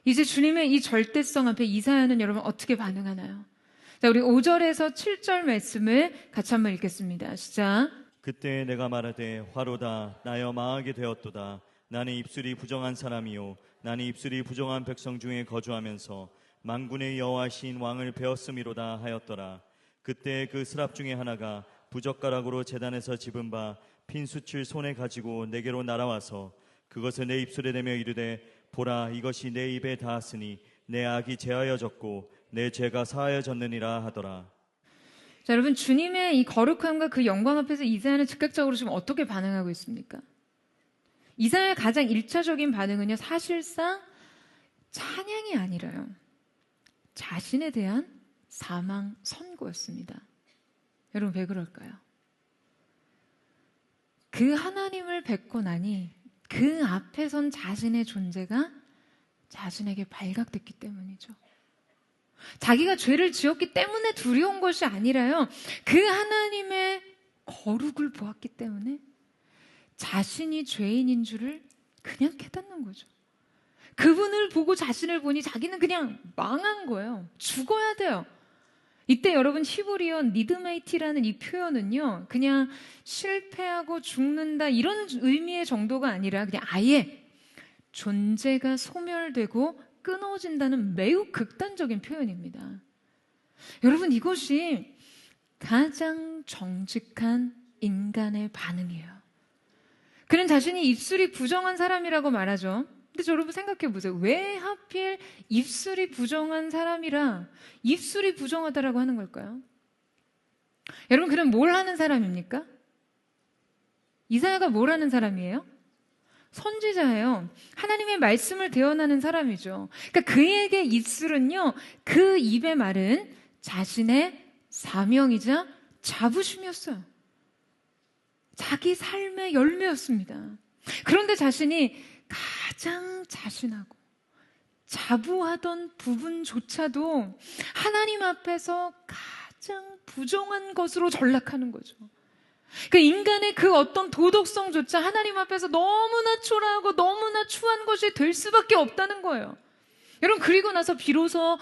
이제 주님의 이 절대성 앞에 이사야는 여러분 어떻게 반응하나요? 자, 우리 5절에서 7절 말씀을 같이 한번 읽겠습니다. 시작. 그때 내가 말하되 화로다 나여 망하게 되었도다. 나는 입술이 부정한 사람이요 나는 입술이 부정한 백성 중에 거주하면서 만군의 여호와신 왕을 베었음이로다 하였더라. 그때 그 스랍 중에 하나가 부젓가락으로 제단에서 집은 바 핀 숯을 손에 가지고 내게로 날아와서 그것을 내 입술에 대며 이르되 보라 이것이 내 입에 닿았으니 내 악이 제하여졌고 내 죄가 사하여졌느니라 하더라. 자, 여러분 주님의 이 거룩함과 그 영광 앞에서 이사야는 즉각적으로 지금 어떻게 반응하고 있습니까? 이사야의 가장 1차적인 반응은요 사실상 찬양이 아니라요 자신에 대한 사망 선고였습니다. 여러분 왜 그럴까요? 그 하나님을 뵙고 나니 그 앞에 선 자신의 존재가 자신에게 발각됐기 때문이죠. 자기가 죄를 지었기 때문에 두려운 것이 아니라요 그 하나님의 거룩을 보았기 때문에 자신이 죄인인 줄을 그냥 깨닫는 거죠. 그분을 보고 자신을 보니 자기는 그냥 망한 거예요. 죽어야 돼요. 이때 여러분 히브리어 니드메이티라는 이 표현은요 그냥 실패하고 죽는다 이런 의미의 정도가 아니라 그냥 아예 존재가 소멸되고 끊어진다는 매우 극단적인 표현입니다. 여러분 이것이 가장 정직한 인간의 반응이에요. 그는 자신이 입술이 부정한 사람이라고 말하죠. 근데 여러분 생각해 보세요. 왜 하필 입술이 부정한 사람이라 입술이 부정하다라고 하는 걸까요? 여러분 그럼 뭘 하는 사람입니까? 이사야가 뭘 하는 사람이에요? 선지자예요. 하나님의 말씀을 대언하는 사람이죠. 그러니까 그에게 입술은요 그 입의 말은 자신의 사명이자 자부심이었어요. 자기 삶의 열매였습니다. 그런데 자신이 가장 자신하고 자부하던 부분조차도 하나님 앞에서 가장 부정한 것으로 전락하는 거죠. 그 인간의 그 어떤 도덕성조차 하나님 앞에서 너무나 초라하고 너무나 추한 것이 될 수밖에 없다는 거예요. 여러분 그리고 나서 비로소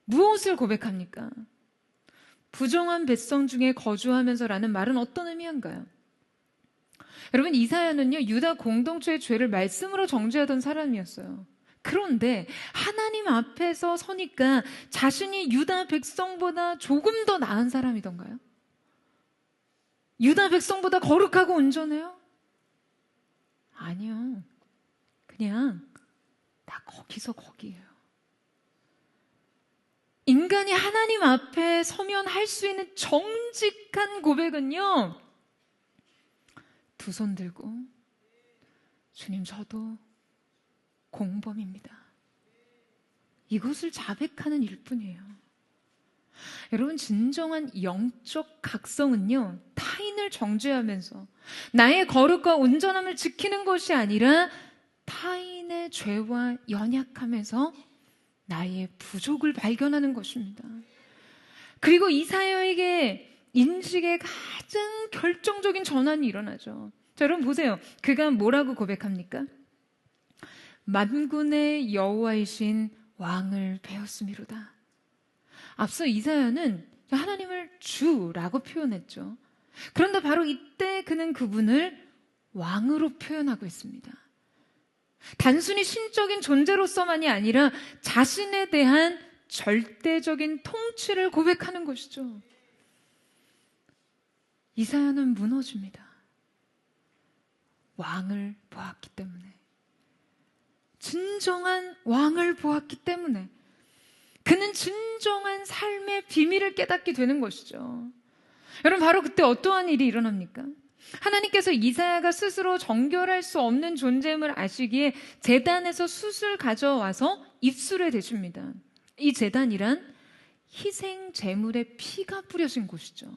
무엇을 고백합니까? 부정한 백성 중에 거주하면서라는 말은 어떤 의미인가요? 여러분 이사야는요 유다 공동체의 죄를 말씀으로 정죄하던 사람이었어요. 그런데 하나님 앞에서 서니까 자신이 유다 백성보다 조금 더 나은 사람이던가요? 유다 백성보다 거룩하고 온전해요? 아니요. 그냥 다 거기서 거기예요. 인간이 하나님 앞에 서면 할 수 있는 정직한 고백은요 두 손 들고 주님 저도 공범입니다. 이것을 자백하는 일뿐이에요. 여러분, 진정한 영적 각성은요, 타인을 정죄하면서 나의 거룩과 온전함을 지키는 것이 아니라 타인의 죄와 연약함에서 나의 부족을 발견하는 것입니다. 그리고 이사야에게 인식의 가장 결정적인 전환이 일어나죠. 자, 여러분 보세요. 그가 뭐라고 고백합니까? 만군의 여호와이신 왕을 배웠음이로다. 앞서 이사야는 하나님을 주라고 표현했죠. 그런데 바로 이때 그는 그분을 왕으로 표현하고 있습니다. 단순히 신적인 존재로서만이 아니라 자신에 대한 절대적인 통치를 고백하는 것이죠. 이사야는 무너집니다. 왕을 보았기 때문에. 진정한 왕을 보았기 때문에 그는 진정한 삶의 비밀을 깨닫게 되는 것이죠. 여러분, 바로 그때 어떠한 일이 일어납니까? 하나님께서 이사야가 스스로 정결할 수 없는 존재임을 아시기에 제단에서 숯을 가져와서 입술에 대십니다. 이 제단이란 희생 제물의 피가 뿌려진 곳이죠.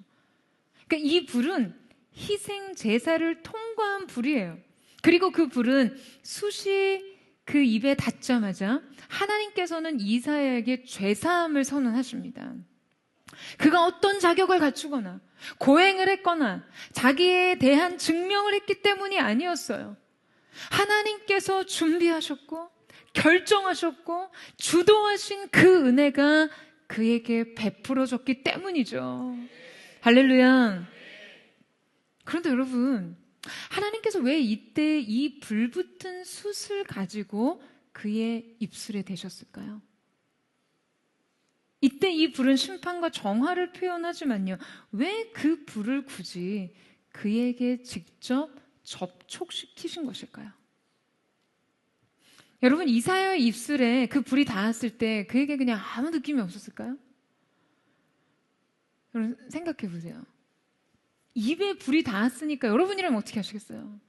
그러니까 이 불은 희생 제사를 통과한 불이에요. 그리고 그 불은 숯이 그 입에 닿자마자 하나님께서는 이사야에게 죄사함을 선언하십니다. 그가 어떤 자격을 갖추거나 고행을 했거나 자기에 대한 증명을 했기 때문이 아니었어요. 하나님께서 준비하셨고 결정하셨고 주도하신 그 은혜가 그에게 베풀어졌기 때문이죠. 할렐루야. 그런데 여러분, 하나님께서 왜 이때 이 불붙은 숯을 가지고 그의 입술에 대셨을까요? 이때 이 불은 심판과 정화를 표현하지만요, 왜 그 불을 굳이 그에게 직접 접촉시키신 것일까요? 여러분, 이사야의 입술에 그 불이 닿았을 때 그에게 그냥 아무 느낌이 없었을까요? 여러분, 생각해 보세요. 입에 불이 닿았으니까 여러분이라면 어떻게 하시겠어요?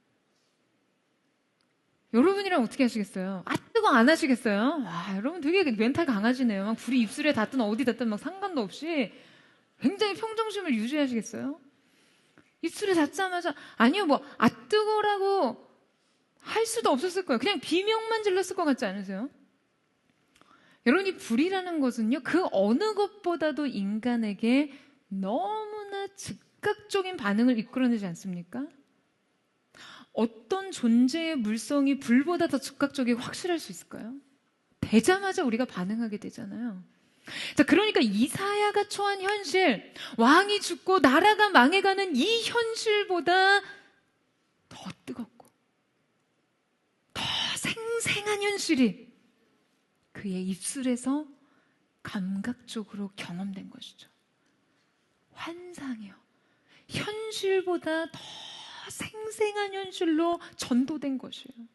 여러분이라면 어떻게 하시겠어요? 아, 뜨거 안 하시겠어요? 와, 여러분 되게 멘탈 강하시네요. 막 불이 입술에 닿든 어디 닿든 막 상관도 없이 굉장히 평정심을 유지하시겠어요? 입술에 닿자마자 아니요, 뭐 뜨거라고 할 수도 없었을 거예요. 그냥 비명만 질렀을 것 같지 않으세요? 여러분, 이 불이라는 것은요, 그 어느 것보다도 인간에게 너무나 즉각적인 반응을 이끌어내지 않습니까? 어떤 존재의 물성이 불보다 더 즉각적이고 확실할 수 있을까요? 되자마자 우리가 반응하게 되잖아요. 자, 그러니까 이사야가 처한 현실, 왕이 죽고 나라가 망해가는 이 현실보다 더 뜨겁고 더 생생한 현실이 그의 입술에서 감각적으로 경험된 것이죠. 환상이요. 현실보다 더 생생한 현실로 전도된 것이에요.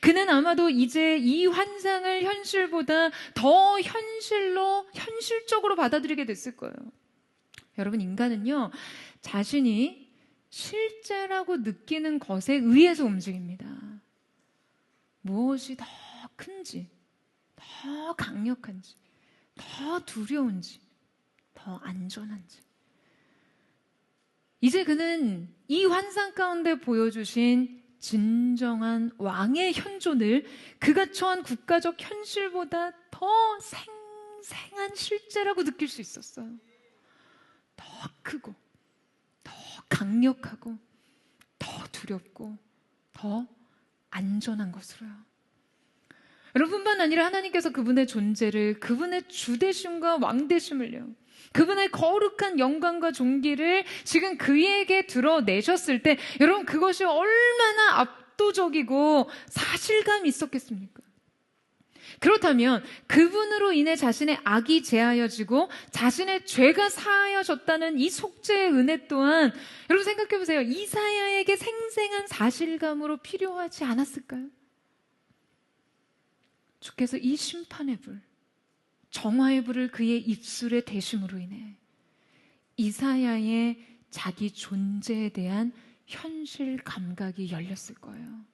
그는 아마도 이제 이 환상을 현실보다 더 현실적으로 받아들이게 됐을 거예요. 여러분, 인간은요, 자신이 실제라고 느끼는 것에 의해서 움직입니다. 무엇이 더 큰지, 더 강력한지, 더 두려운지, 더 안전한지. 이제 그는 이 환상 가운데 보여주신 진정한 왕의 현존을 그가 처한 국가적 현실보다 더 생생한 실제라고 느낄 수 있었어요. 더 크고, 더 강력하고, 더 두렵고, 더 안전한 것으로요. 여러분뿐만 아니라 하나님께서 그분의 존재를, 그분의 주되심과 왕되심을요, 그분의 거룩한 영광과 존귀를 지금 그에게 드러내셨을 때 여러분, 그것이 얼마나 압도적이고 사실감이 있었겠습니까? 그렇다면 그분으로 인해 자신의 악이 제하여지고 자신의 죄가 사하여졌다는 이 속죄의 은혜 또한 여러분 생각해 보세요. 이사야에게 생생한 사실감으로 필요하지 않았을까요? 주께서 이 심판의 불, 정화의 불을 그의 입술에 대심으로 인해 이사야의 자기 존재에 대한 현실 감각이 열렸을 거예요.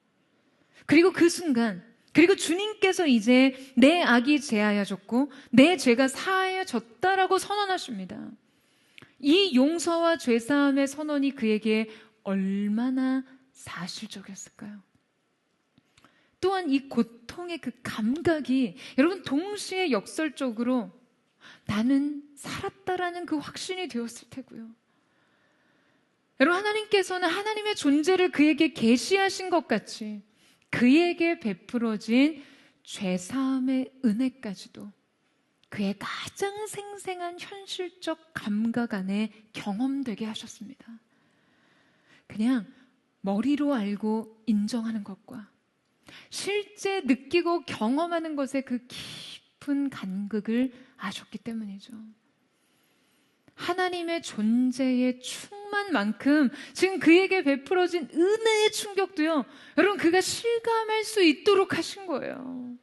그리고 그 순간 그리고 주님께서 이제 내 악이 제하여졌고 내 죄가 사하여졌다라고 선언하십니다. 이 용서와 죄사함의 선언이 그에게 얼마나 사실적이었을까요? 또한 이 고통의 그 감각이 여러분 동시에 역설적으로 나는 살았다라는 그 확신이 되었을 테고요. 여러분, 하나님께서는 하나님의 존재를 그에게 계시하신 것 같이 그에게 베풀어진 죄사함의 은혜까지도 그의 가장 생생한 현실적 감각 안에 경험되게 하셨습니다. 그냥 머리로 알고 인정하는 것과 실제 느끼고 경험하는 것의 그 깊은 간극을 아셨기 때문이죠. 하나님의 존재의 충만만큼 지금 그에게 베풀어진 은혜의 충격도요, 여러분, 그가 실감할 수 있도록 하신 거예요.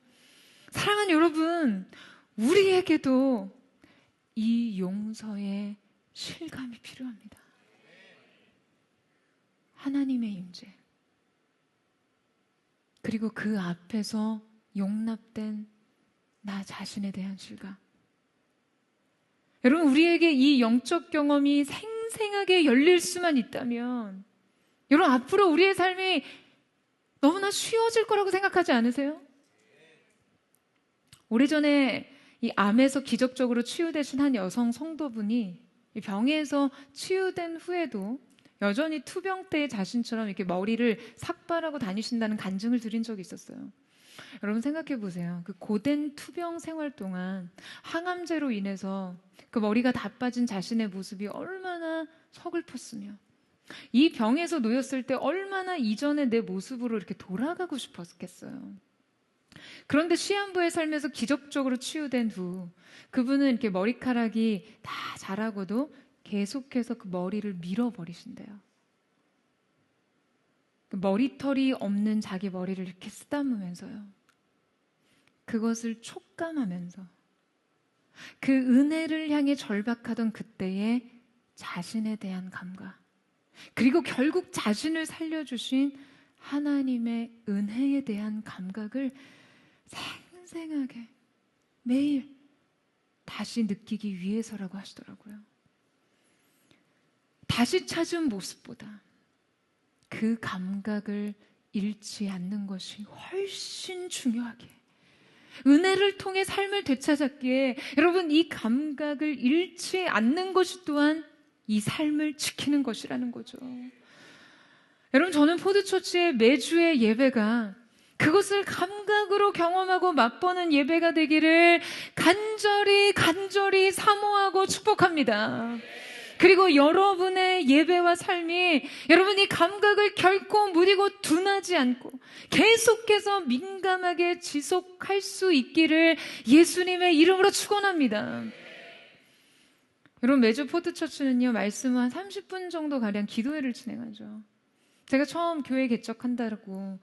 사랑하는 여러분, 우리에게도 이 용서의 실감이 필요합니다. 하나님의 임재, 그리고 그 앞에서 용납된 나 자신에 대한 실감. 여러분, 우리에게 이 영적 경험이 생생하게 열릴 수만 있다면 여러분, 앞으로 우리의 삶이 너무나 쉬워질 거라고 생각하지 않으세요? 오래전에 이 암에서 기적적으로 치유되신 한 여성 성도분이 이 병에서 치유된 후에도 여전히 투병 때의 자신처럼 이렇게 머리를 삭발하고 다니신다는 간증을 드린 적이 있었어요. 여러분, 생각해 보세요. 그 고된 투병 생활 동안 항암제로 인해서 그 머리가 다 빠진 자신의 모습이 얼마나 서글펐으며 이 병에서 놓였을 때 얼마나 이전의 내 모습으로 이렇게 돌아가고 싶었겠어요. 그런데 시한부의 삶에서 기적적으로 치유된 후 그분은 이렇게 머리카락이 다 자라고도 계속해서 그 머리를 밀어버리신대요. 그 머리털이 없는 자기 머리를 이렇게 쓰다무면서요, 그것을 촉감하면서 그 은혜를 향해 절박하던 그때의 자신에 대한 감각, 그리고 결국 자신을 살려주신 하나님의 은혜에 대한 감각을 생생하게 매일 다시 느끼기 위해서라고 하시더라고요. 다시 찾은 모습보다 그 감각을 잃지 않는 것이 훨씬 중요하게, 은혜를 통해 삶을 되찾았기에 여러분, 이 감각을 잃지 않는 것이 또한 이 삶을 지키는 것이라는 거죠. 여러분, 저는 포드처치의 매주의 예배가 그것을 감각으로 경험하고 맛보는 예배가 되기를 간절히 사모하고 축복합니다. 그리고 여러분의 예배와 삶이 여러분 이 감각을 결코 무디고 둔하지 않고 계속해서 민감하게 지속할 수 있기를 예수님의 이름으로 축원합니다. 여러분, 매주 포드처치는요, 말씀 한 30분 정도 가량 기도회를 진행하죠. 제가 처음 교회 개척한다고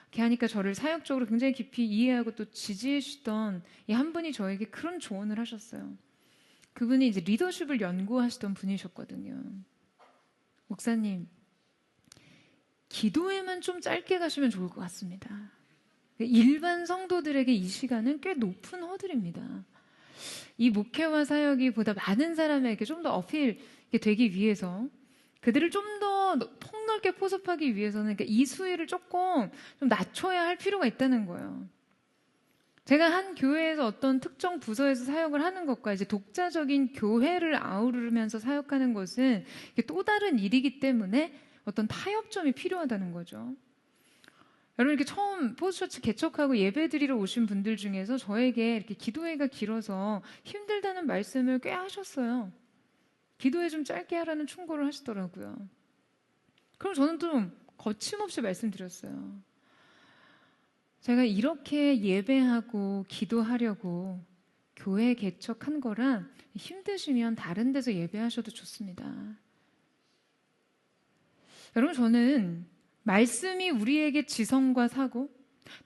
이렇게 하니까 저를 사역적으로 굉장히 깊이 이해하고 또 지지해 주시던 이 한 분이 저에게 그런 조언을 하셨어요. 그분이 이제 리더십을 연구하시던 분이셨거든요. 목사님, 기도회만 좀 짧게 가시면 좋을 것 같습니다. 일반 성도들에게 이 시간은 꽤 높은 허들입니다. 이 목회와 사역이 보다 많은 사람에게 좀 더 어필이 되기 위해서, 그들을 좀 더 폭넓게 포섭하기 위해서는 그러니까 이 수위를 조금 좀 낮춰야 할 필요가 있다는 거예요. 제가 한 교회에서 어떤 특정 부서에서 사역을 하는 것과 이제 독자적인 교회를 아우르면서 사역하는 것은 또 다른 일이기 때문에 어떤 타협점이 필요하다는 거죠. 여러분, 이렇게 처음 포스처치 개척하고 예배드리러 오신 분들 중에서 저에게 이렇게 기도회가 길어서 힘들다는 말씀을 꽤 하셨어요. 기도회 좀 짧게 하라는 충고를 하시더라고요. 그럼 저는 좀 거침없이 말씀드렸어요. 제가 이렇게 예배하고 기도하려고 교회 개척한 거라 힘드시면 다른 데서 예배하셔도 좋습니다. 여러분, 저는 말씀이 우리에게 지성과 사고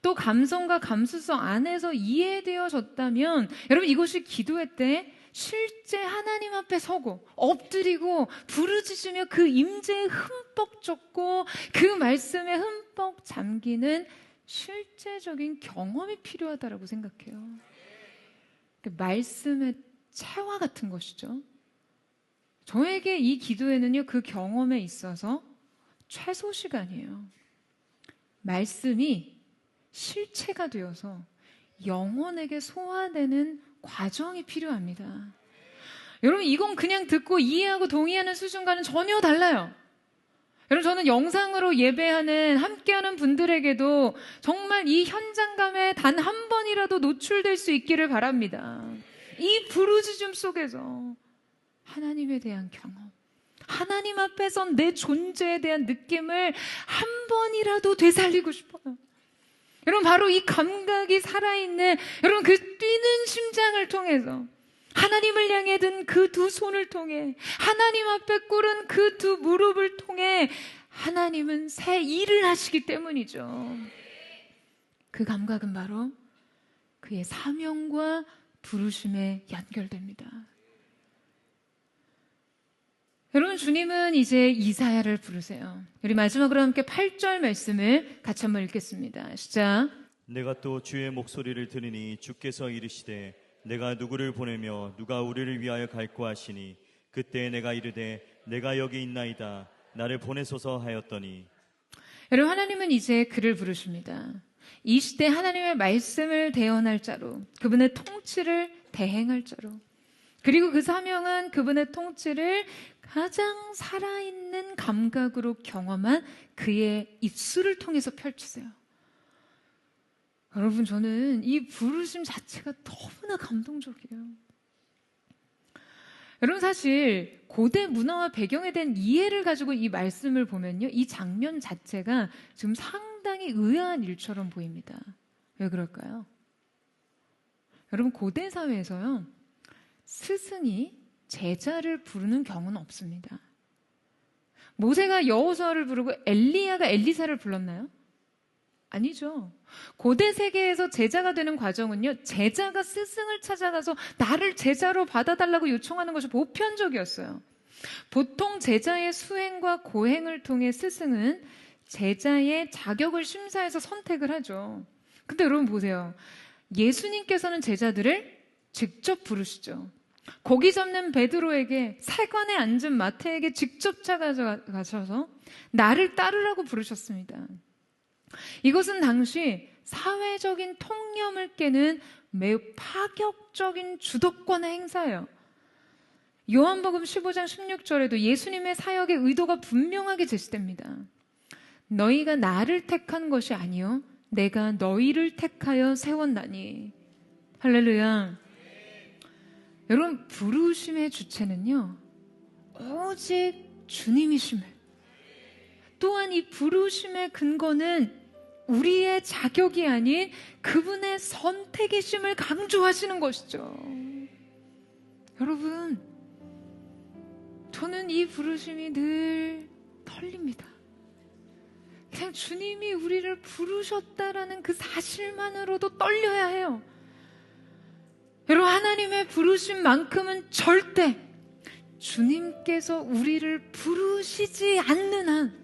또 감성과 감수성 안에서 이해되어졌다면 여러분, 이것이 기도회 때 실제 하나님 앞에 서고 엎드리고 부르짖으며 그 임재에 흠뻑 젖고 그 말씀에 흠뻑 잠기는 실제적인 경험이 필요하다라고 생각해요. 말씀의 체화 같은 것이죠. 저에게 이 기도에는요, 그 경험에 있어서 최소 시간이에요. 말씀이 실체가 되어서 영혼에게 소화되는 과정이 필요합니다. 여러분, 이건 그냥 듣고 이해하고 동의하는 수준과는 전혀 달라요. 여러분, 저는 영상으로 예배하는 함께하는 분들에게도 정말 이 현장감에 단 한 번이라도 노출될 수 있기를 바랍니다. 이 부르짖음 속에서 하나님에 대한 경험, 하나님 앞에서 내 존재에 대한 느낌을 한 번이라도 되살리고 싶어요. 여러분, 바로 이 감각이 살아있는, 여러분, 그 뛰는 심장을 통해서, 하나님을 향해 든 그 두 손을 통해, 하나님 앞에 꿇은 그 두 무릎을 통해 하나님은 새 일을 하시기 때문이죠. 그 감각은 바로 그의 사명과 부르심에 연결됩니다. 여러분, 주님은 이제 이사야를 부르세요. 우리 마지막으로 함께 8절 말씀을 같이 한번 읽겠습니다. 시작. 내가 또 주의 목소리를 들으니 주께서 이르시되 내가 누구를 보내며 누가 우리를 위하여 갈고 하시니 그때 내가 이르되 내가 여기 있나이다 나를 보내소서 하였더니. 여러분, 하나님은 이제 그를 부르십니다. 이 시대 하나님의 말씀을 대언할 자로, 그분의 통치를 대행할 자로, 그리고 그 사명은 그분의 통치를 가장 살아있는 감각으로 경험한 그의 입술을 통해서 펼치세요. 여러분, 저는 이 부르심 자체가 너무나 감동적이에요. 여러분, 사실 고대 문화와 배경에 대한 이해를 가지고 이 말씀을 보면요, 이 장면 자체가 지금 상당히 의아한 일처럼 보입니다. 왜 그럴까요? 여러분, 고대 사회에서요, 스승이 제자를 부르는 경우는 없습니다. 모세가 여호수아를 부르고 엘리야가 엘리사를 불렀나요? 아니죠. 고대 세계에서 제자가 되는 과정은요, 제자가 스승을 찾아가서 나를 제자로 받아달라고 요청하는 것이 보편적이었어요. 보통 제자의 수행과 고행을 통해 스승은 제자의 자격을 심사해서 선택을 하죠. 근데 여러분 보세요. 예수님께서는 제자들을 직접 부르시죠. 고기 잡는 베드로에게 세관에 앉은 마태에게 직접 찾아가셔서 나를 따르라고 부르셨습니다. 이것은 당시 사회적인 통념을 깨는 매우 파격적인 주도권의 행사예요. 요한복음 15장 16절에도 예수님의 사역의 의도가 분명하게 제시됩니다. 너희가 나를 택한 것이 아니요 내가 너희를 택하여 세웠나니. 할렐루야. 여러분, 부르심의 주체는요, 오직 주님이심을, 또한 이 부르심의 근거는 우리의 자격이 아닌 그분의 선택이심을 강조하시는 것이죠. 여러분, 저는 이 부르심이 늘 떨립니다. 그냥 주님이 우리를 부르셨다라는 그 사실만으로도 떨려야 해요. 여러분, 하나님의 부르심만큼은 절대 주님께서 우리를 부르시지 않는 한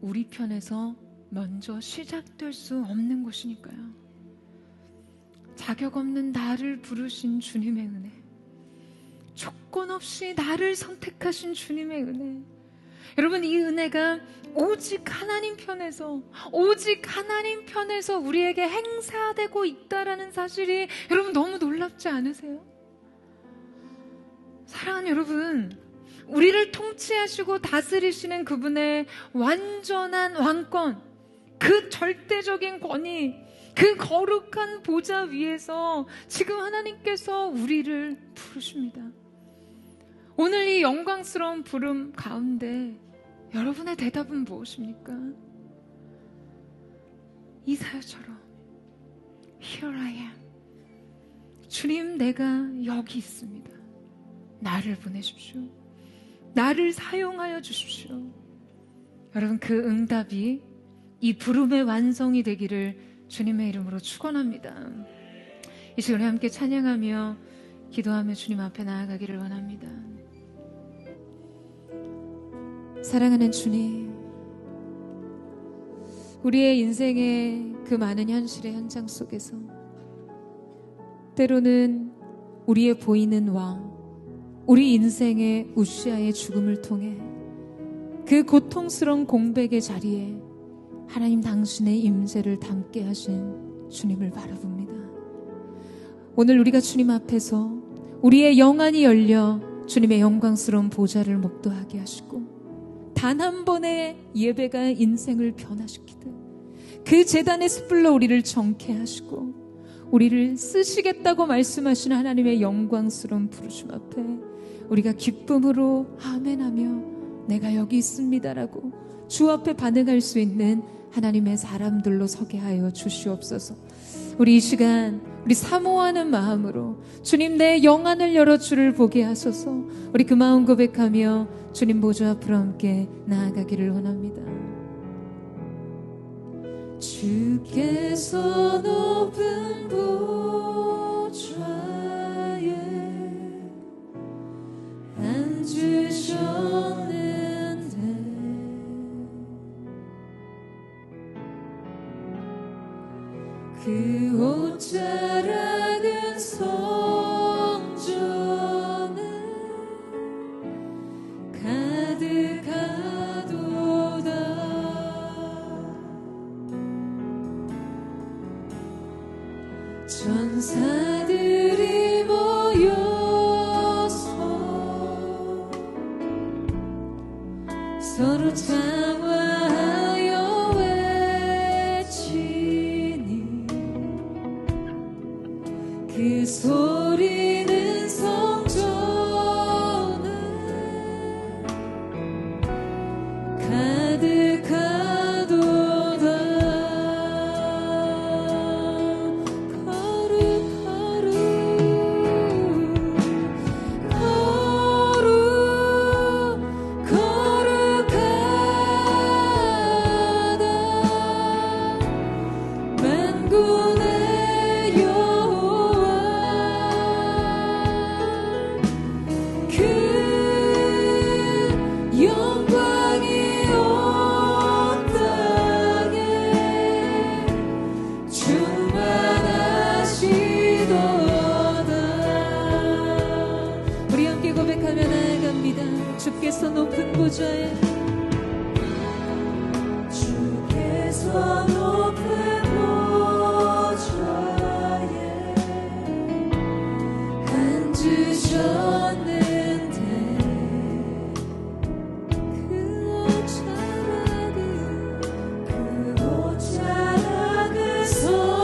우리 편에서 먼저 시작될 수 없는 것이니까요. 자격 없는 나를 부르신 주님의 은혜, 조건 없이 나를 선택하신 주님의 은혜, 여러분, 이 은혜가 오직 하나님 편에서, 오직 하나님 편에서 우리에게 행사되고 있다라는 사실이 여러분 너무 놀랍지 않으세요? 사랑하는 여러분, 우리를 통치하시고 다스리시는 그분의 완전한 왕권, 그 절대적인 권위, 그 거룩한 보좌 위에서 지금 하나님께서 우리를 부르십니다. 오늘 이 영광스러운 부름 가운데 여러분의 대답은 무엇입니까? 이사야처럼 Here I am. 주님, 내가 여기 있습니다. 나를 보내십시오. 나를 사용하여 주십시오. 여러분, 그 응답이 이 부름의 완성이 되기를 주님의 이름으로 축원합니다. 이 시간에 함께 찬양하며 기도하며 주님 앞에 나아가기를 원합니다. 사랑하는 주님, 우리의 인생의 그 많은 현실의 현장 속에서 때로는 우리의 보이는 왕, 우리 인생의 우시아의 죽음을 통해 그 고통스러운 공백의 자리에 하나님 당신의 임재를 담게 하신 주님을 바라봅니다. 오늘 우리가 주님 앞에서 우리의 영안이 열려 주님의 영광스러운 보좌를 목도하게 하시고 단 한 번의 예배가 인생을 변화시키듯 그 제단의 숯불로 우리를 정케 하시고 우리를 쓰시겠다고 말씀하시는 하나님의 영광스러운 부르심 앞에 우리가 기쁨으로 아멘하며 내가 여기 있습니다라고 주 앞에 반응할 수 있는 하나님의 사람들로 서게 하여 주시옵소서. 우리 이 시간 우리 사모하는 마음으로 주님 내 영안을 열어 주를 보게 하소서. 우리 그 마음 고백하며 주님 보좌 앞으로 함께 나아가기를 원합니다. 주께서 높은 보좌에 앉으셨는데 그 옷자락은 성전에 가득하도다. 천사들이 모여서 서로 장화하여 외치니 그 소리는 성전에 가득하도다. 주께서 높은 보좌에 주께서 높은 보좌에 앉으셨는데 그 옷자락은 성전에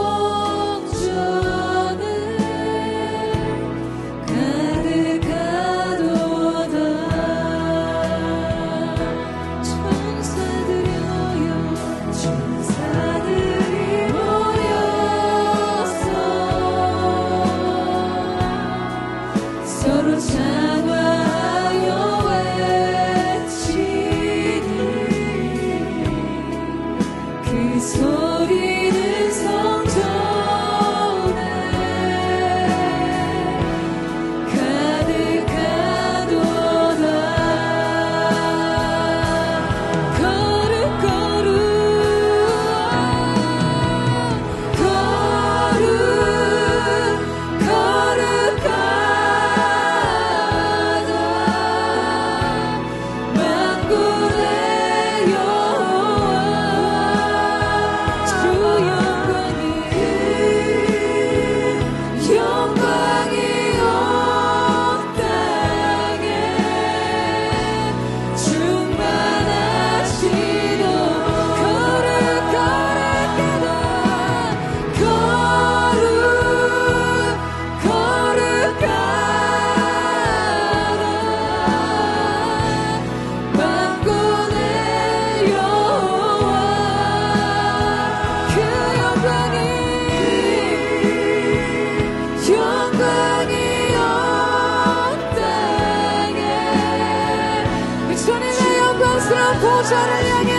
보좌를 향해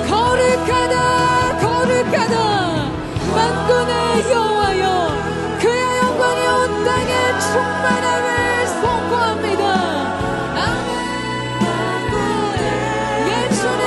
거룩하다 거룩하다 만군의 여호와여 그의 영광이 온 땅에 충만함을 선포합니다. 아멘. 예 주님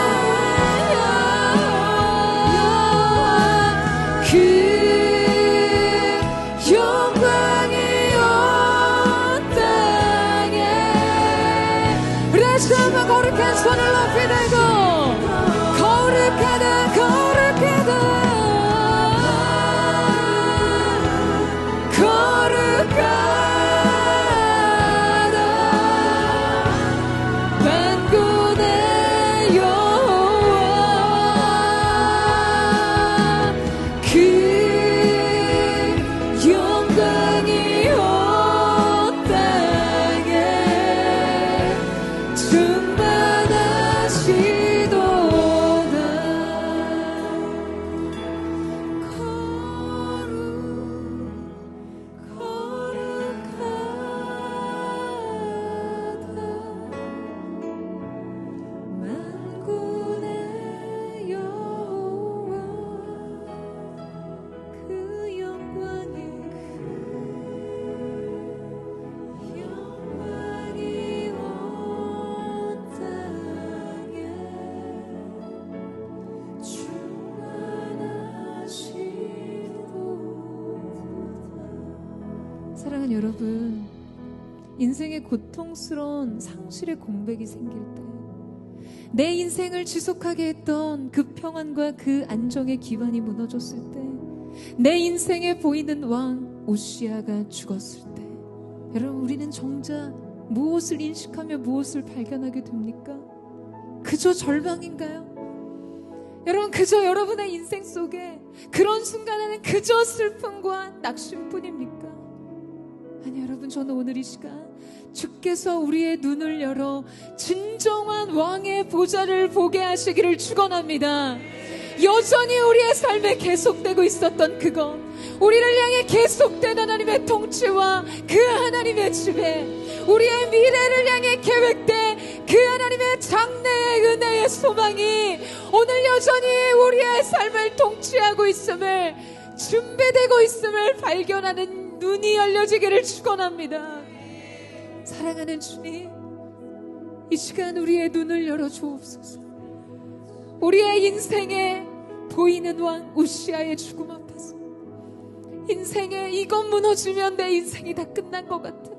사랑하는 여러분, 인생의 고통스러운 상실의 공백이 생길 때, 내 인생을 지속하게 했던 그 평안과 그 안정의 기반이 무너졌을 때, 내 인생에 보이는 왕 우시아가 죽었을 때, 여러분, 우리는 정작 무엇을 인식하며 무엇을 발견하게 됩니까? 그저 절망인가요? 여러분, 그저 여러분의 인생 속에 그런 순간에는 그저 슬픔과 낙심뿐입니까? 아니, 여러분, 저는 오늘 이 시간 주께서 우리의 눈을 열어 진정한 왕의 보좌를 보게 하시기를 축원합니다. 여전히 우리의 삶에 계속되고 있었던 그것, 우리를 향해 계속된 하나님의 통치와 그 하나님의 지배, 우리의 미래를 향해 계획된 그 하나님의 장래의 은혜의 소망이 오늘 여전히 우리의 삶을 통치하고 있음을, 준비되고 있음을 발견하는 눈이 열려지기를 축원합니다. 사랑하는 주님, 이 시간 우리의 눈을 열어 주옵소서. 우리의 인생에 보이는 왕 우시아의 죽음 앞에서, 인생에 이것 무너지면 내 인생이 다 끝난 것 같은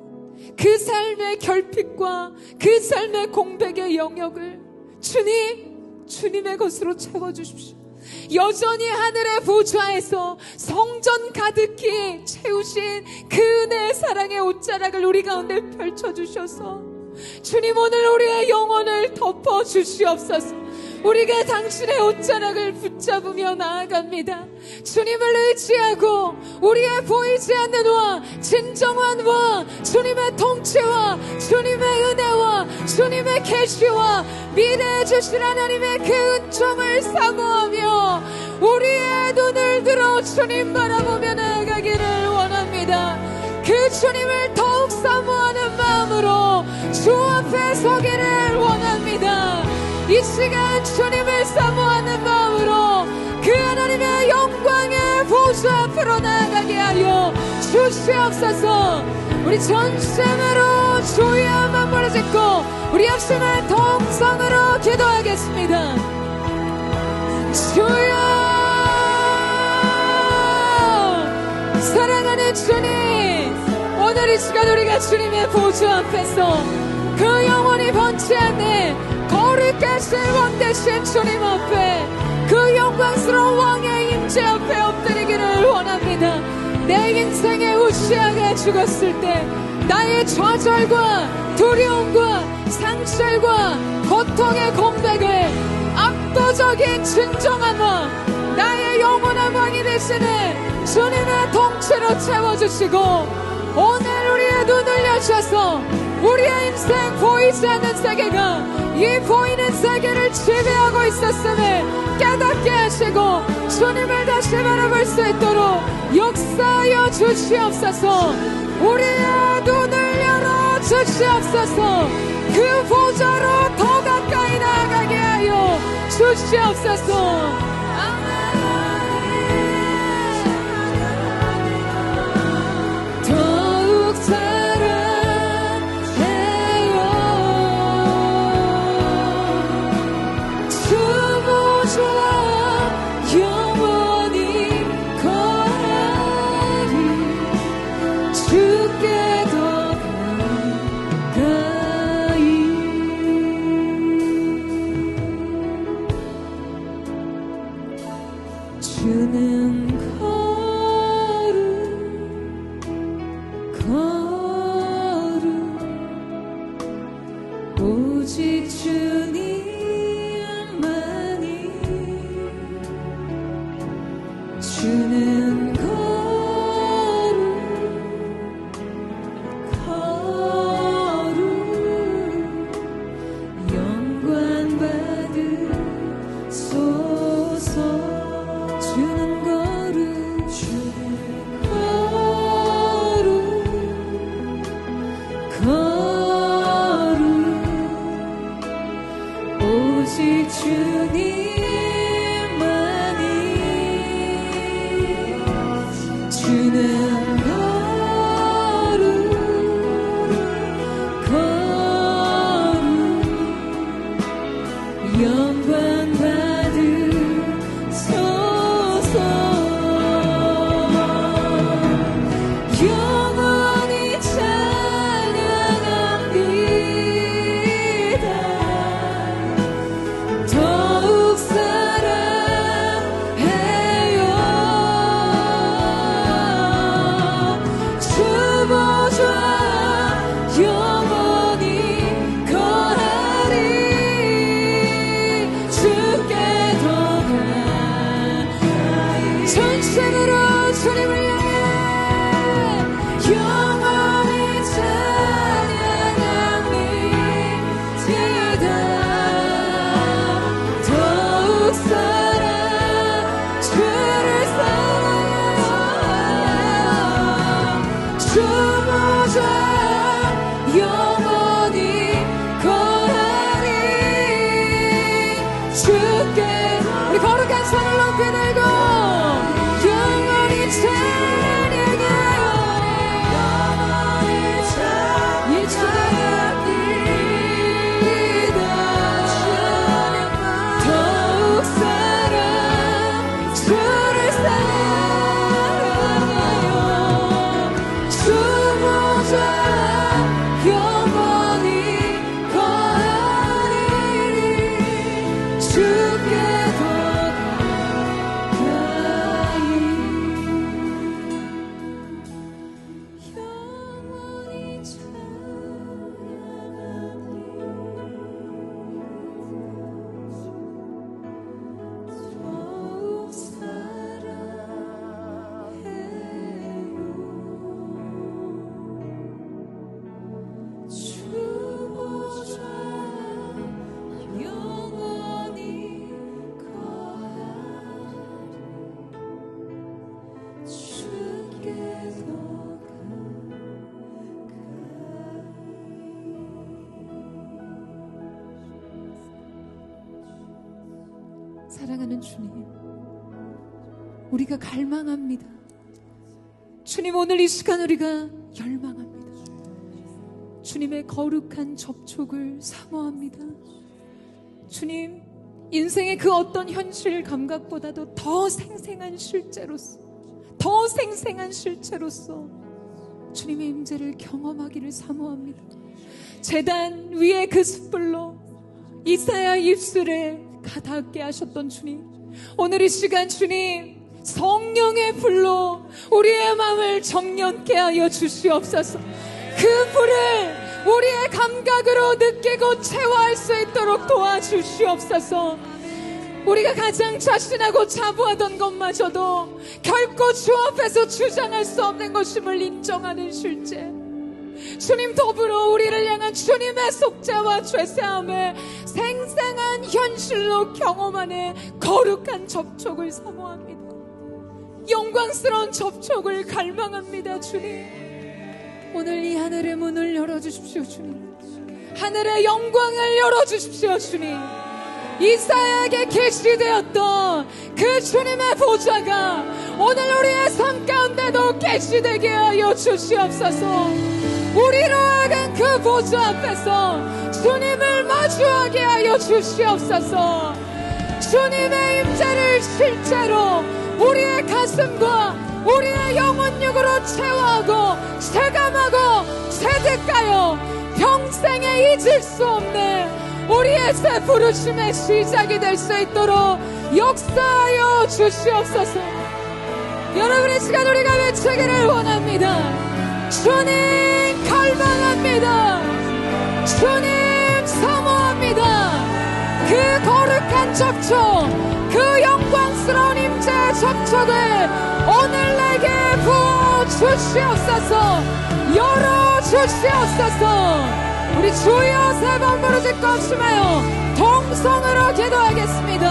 그 삶의 결핍과 그 삶의 공백의 영역을 주님의 것으로 채워주십시오. 여전히 하늘의 보좌에서 성전 가득히 채우신 그 은혜의 사랑의 옷자락을 우리 가운데 펼쳐주셔서 주님, 오늘 우리의 영혼을 덮어주시옵소서. 우리가 당신의 옷자락을 붙잡으며 나아갑니다. 주님을 의지하고 우리의 보이지 않는 왕, 진정한 왕, 주님의 통치와 주님의 은혜와 주님의 계시와 미래에 주실 하나님의 그 은총을 사모하며 우리의 눈을 들어 주님 바라보며 나아가기를 원합니다. 그 주님을 더욱 사모하는 마음으로 주 앞에 서기를 원합니다. 이 시간 주님을 사모하는 마음으로 그 하나님의 영광의 보좌 앞으로 나아가게 하여 주시옵소서. 우리 전심으로 주의 만물을 짓고 우리 합심한 통성으로 기도하겠습니다. 주여, 사랑하는 주님, 오늘 이 시간 우리가 주님의 보좌 앞에서 그 영원히 번지 않는 거룩하신 왕되신 주님 앞에, 그 영광스러운 왕의 임재 앞에 엎드리기를 원합니다. 내 인생의 우시아가 죽었을 때 나의 좌절과 두려움과 상실과 고통의 공백을 압도적인 진정한 왕, 나의 영원한 왕이 되시는 주님의 통치로 채워주시고, 오늘 우리의 눈을 여셔서 우리의 인생 보이지 않는 세계가 이 보이는 세계를 지배하고 있었음을 깨닫게 하시고 주님을 다시 바라볼 수 있도록 역사하여 주시옵소서. 우리의 눈을 열어 주시옵소서. 그 보좌로 더 가까이 나아가게 하여 주시옵소서. 더욱 오직 주님만이 주는 거룩 영광 받으소서. 주는 거룩 오직 주님만이 주는 거룩 영광 받으소서. 영원히 주께 우리 거룩한 손을 높이 들고 영원히 찬양하여 예수님이다 더욱 사랑 주를 사랑하여 주 보좌 영원히 거하리니 주께 더 가까이 영원히 찬양하리 더욱 사랑해요 주 보좌 영원히 거하리 주께 더 가까이 사랑하는 주님, 우리가 갈망합니다. 주님, 오늘 이 시간 우리가 열망합니다. 주님의 거룩한 접촉을 사모합니다. 주님, 인생의 그 어떤 현실 감각보다도 더 생생한 실제로서 주님의 임재를 경험하기를 사모합니다. 제단 위에 그 숯불로 이사야 입술에 가닿게 하셨던 주님, 오늘 이 시간 주님 성령의 불로 우리의 마음을 정연케 하여 주시옵소서. 그 불을 우리의 감각으로 느끼고 체화할 수 있도록 도와주시옵소서. 우리가 가장 자신하고 자부하던 것마저도 결코 주 앞에서 주장할 수 없는 것임을 인정하는 실제, 주님 더불어 우리를 향한 주님의 속죄와 죄사함을 생생한 현실로 경험하는 거룩한 접촉을 사모합니다. 영광스러운 접촉을 갈망합니다. 주님, 오늘 이 하늘의 문을 열어주십시오. 주님, 하늘의 영광을 열어주십시오. 주님, 이사야에게 계시되었던 그 주님의 보좌가 오늘 우리의 삶 가운데도 계시되게 하여 주시옵소서. 우리로 하여금 그 보좌 앞에서 주님을 마주하게 하여 주시옵소서. 주님의 임재를 실제로 우리의 가슴과 우리의 영혼육으로 체화하고 체감하고 체득하여 평생에 잊을 수 없는 우리의 새 부르심의 시작이 될 수 있도록 역사하여 주시옵소서. 여러분의 시간 우리가 외치기를 원합니다. 주님 갈망합니다. 주님 사모합니다. 그 거룩한 접촉, 그 영광스러운 임재의 접촉을 오늘 내게 부어주시옵소서. 열어주시옵소서. 우리 주여 세 번 부르짖고 합심하여 동성으로 기도하겠습니다.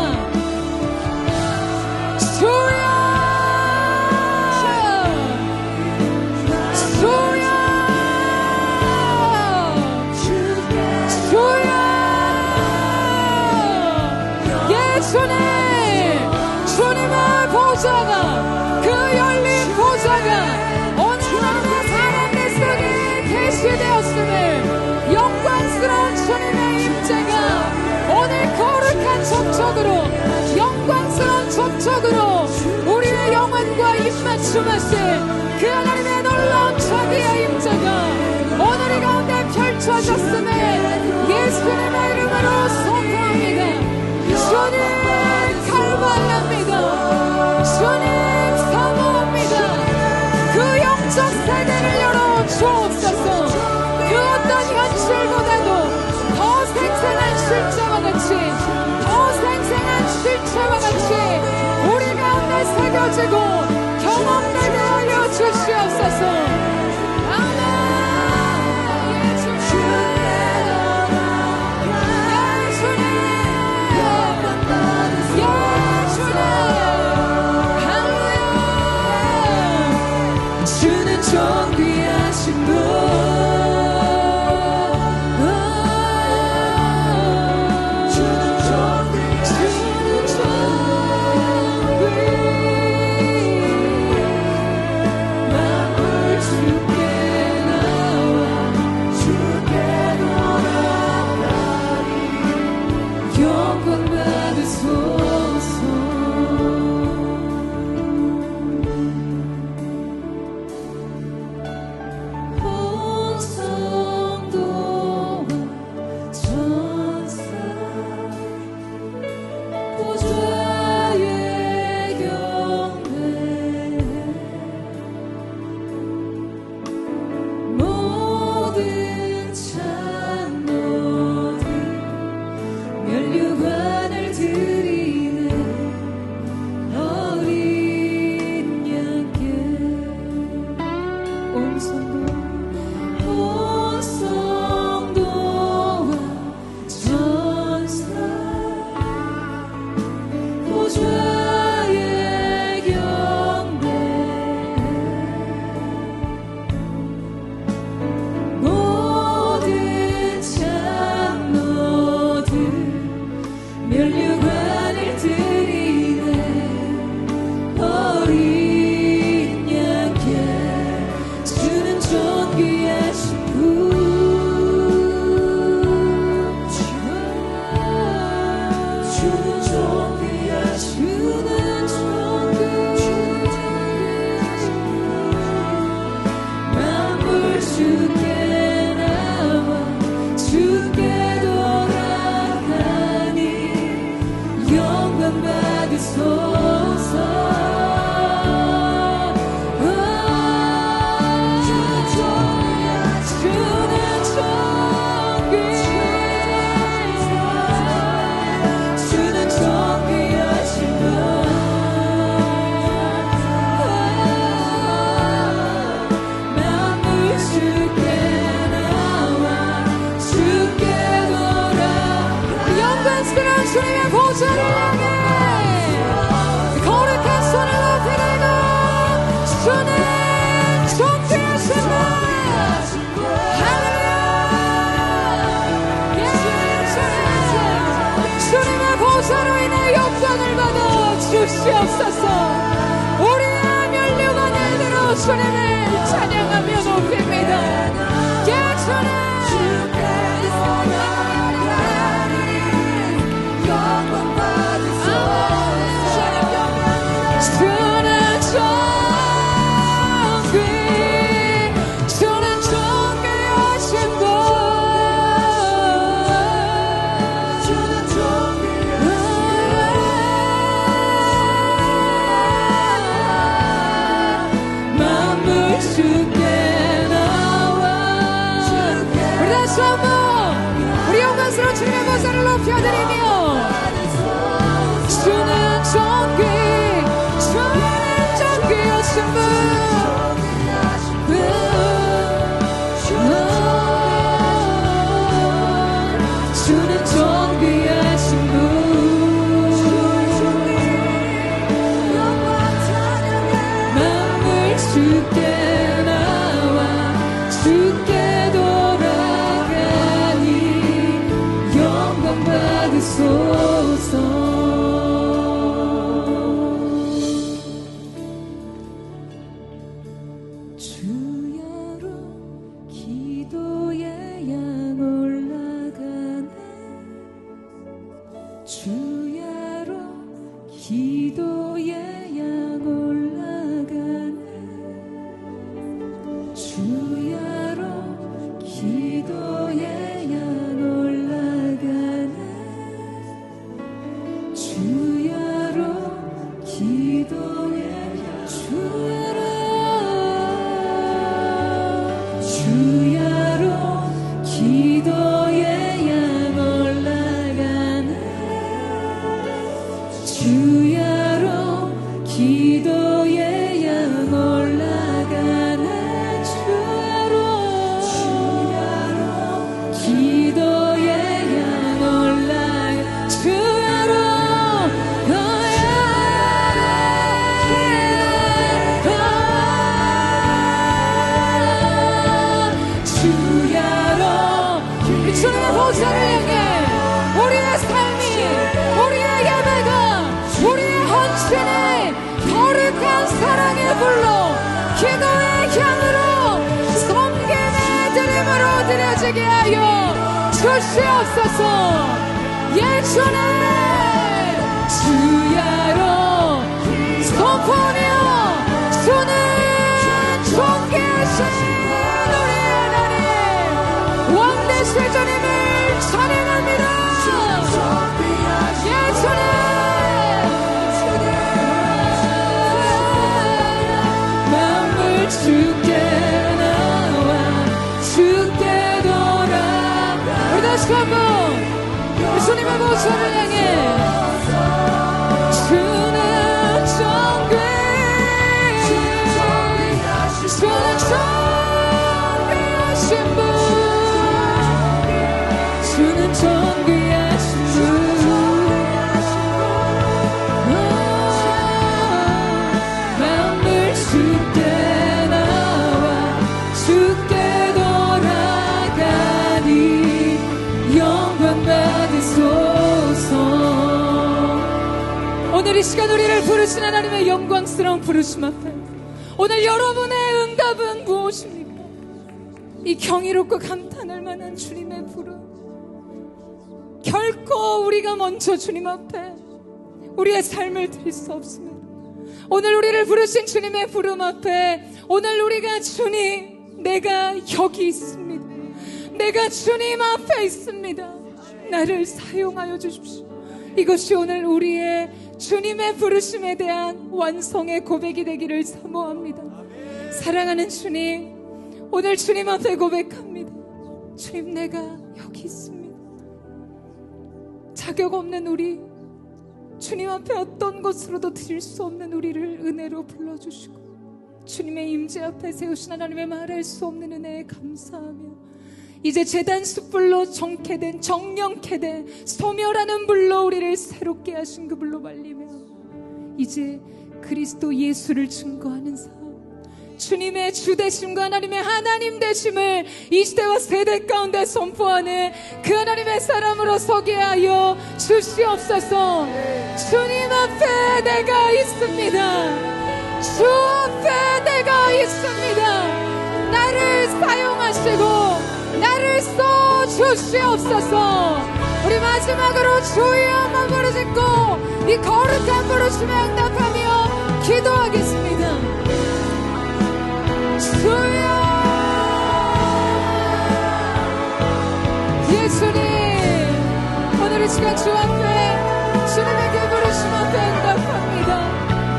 주여, 주여, 주여. 예, 주님, 주님의 보좌가, 그 열린 보좌가 오늘 하나님의 사람들 속에 계시되었음을, 영광스러운 주님의 임재가 오늘 거룩한 접촉으로, 영광스러운 접촉으로 우리의 영혼과 입맞춤하실 그 하나님의 놀라운 자비의 임재가 오늘 이 가운데 펼쳐졌음을 예수님의 이름으로 선포합니다. 주님 갈망합니다. 주님 사모합니다. 그 영적 세계를 열어 주옵소서. 그 어떤 현실보다도 더 생생한 실제와 같이, 더 생생한 실체와 같이 우리 가운데 새겨지고 경험되게 하여 주시옵소서. 아멘. 주는 존귀하신 분, 주는 존귀하신 분. 주시옵소서. 우리의 면류관을 들어 주님을 찬양하며 높입니다. 예, 주님 영광 받으소서. 주는 존귀, 주는 존귀하신 분, 주는 주께 나와. 우리 다시 한번 우리 영광스러운 주님의 보좌를 높여드리며 주는 존귀, 주는 존귀하신 분, 주는 존귀하신 분, 만물 주께 주께 돌아가니 영광 받으소서. 주야로 기도의 양 올라가네. 주야로 기도의 양 올라가네. 주야로 기도의 양 올라가네. 주야로 기도의 양, 주야로 기도의 양 올라가네. 주야로 기도의 양 올라가네. 주야로 기도의 양 올라가. 주야로 주야로 주님의 보좌를 향해 우리의 삶이, 우리의 예배가, 우리의 헌신이 거룩한 사랑의 불로, 기도의 향으로, 섬김의 드림으로 드려지게 하여 주시옵소서. 예, 주님 오늘 이 시간 우리를 부르신 하나님의 영광스러운 부르심 앞에 오늘 여러분의 응답은 무엇입니까? 이 경이롭고 감탄할 만한 주님의 부름, 결코 우리가 먼저 주님 앞에 우리의 삶을 드릴 수 없습니다. 오늘 우리를 부르신 주님의 부름 앞에 오늘 우리가 주님, 내가 여기 있습니다. 내가 주님 앞에 있습니다. 나를 사용하여 주십시오. 이것이 오늘 우리의 주님의 부르심에 대한 완성의 고백이 되기를 사모합니다. 사랑하는 주님, 오늘 주님 앞에 고백합니다. 주님, 내가 여기 있습니다. 자격 없는 우리, 주님 앞에 어떤 것으로도 드릴 수 없는 우리를 은혜로 불러주시고 주님의 임재 앞에 세우신 하나님의 말할 수 없는 은혜에 감사하며 이제 제단 숯불로 정케된, 정령케 된 소멸하는 불로 우리를 새롭게 하신 그 불로 말리며 이제 그리스도 예수를 증거하는 삶, 주님의 주되심과 하나님의 하나님 되심을 이 시대와 세대 가운데 선포하는 그 하나님의 사람으로 서게 하여 주시옵소서. 주님 앞에 내가 있습니다. 주 앞에 내가 있습니다. 나를 사용하시고 나를 써 주시옵소서. 우리 마지막으로 주의 한번 부르짖고 이 거룩한 부르심에 응답하며 기도하겠습니다. 주여, 예수님, 오늘 이 시간 주 앞에 주님의 그 부르심 앞에 응답합니다.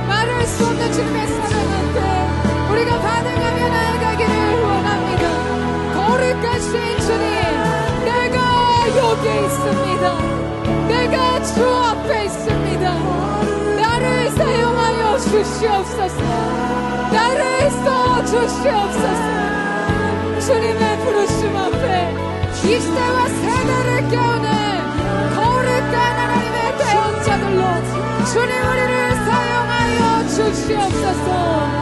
말할 수 없는 주님의 사랑 앞에 우리가 반응하며 나아가기를 원합니다. 거룩하신 주님, 내가 여기 있습니다. 내가 주 앞에 있습니다. 나를 사용하여 주시옵소서. 나를 써 주시옵소서. 주님의 부르심 앞에 이 시대와 세대를 깨우는 거룩한 하나님의 대언자들로 주님 우리를 사용하여 주시옵소서.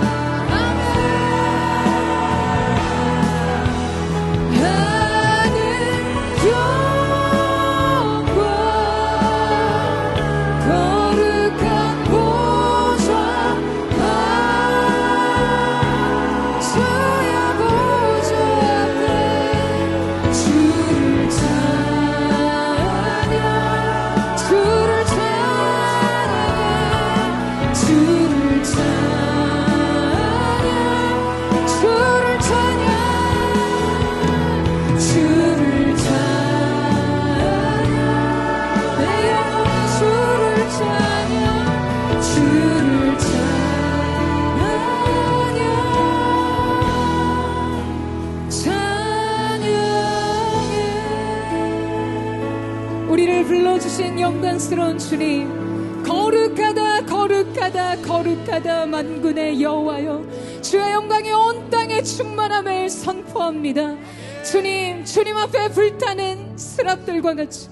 우리를 불러주신 영광스러운 주님, 거룩하다 거룩하다 거룩하다 만군의 여호와여, 주의 영광이 온 땅에 충만함을 선포합니다. 주님, 주님 앞에 불타는 스랍들과 같이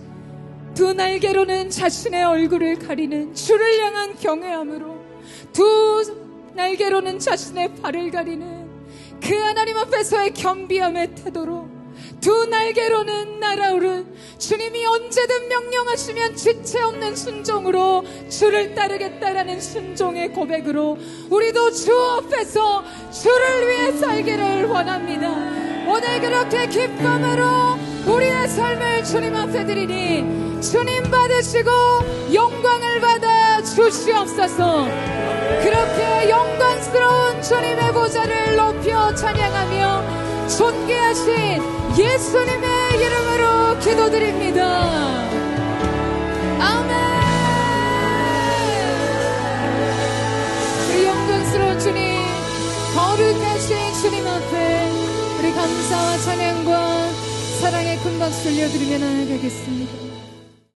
두 날개로는 자신의 얼굴을 가리는 주를 향한 경외함으로, 두 날개로는 자신의 발을 가리는 그 하나님 앞에서의 겸비함의 태도로, 두 날개로는 날아오른 주님이 언제든 명령하시면 지체 없는 순종으로 주를 따르겠다라는 순종의 고백으로 우리도 주 앞에서 주를 위해 살기를 원합니다. 오늘 그렇게 기쁨으로 우리의 삶을 주님 앞에 드리니 주님 받으시고 영광을 받아 주시옵소서. 그렇게 영광스러운 주님의 보좌를 높여 찬양하며 존귀하신 예수님의 이름으로 기도드립니다. 아멘. 우리 영광스러운 주님, 거룩하신 주님 앞에 우리 감사와 찬양과 사랑의 큰 박수 올려드리며 나아가겠습니다.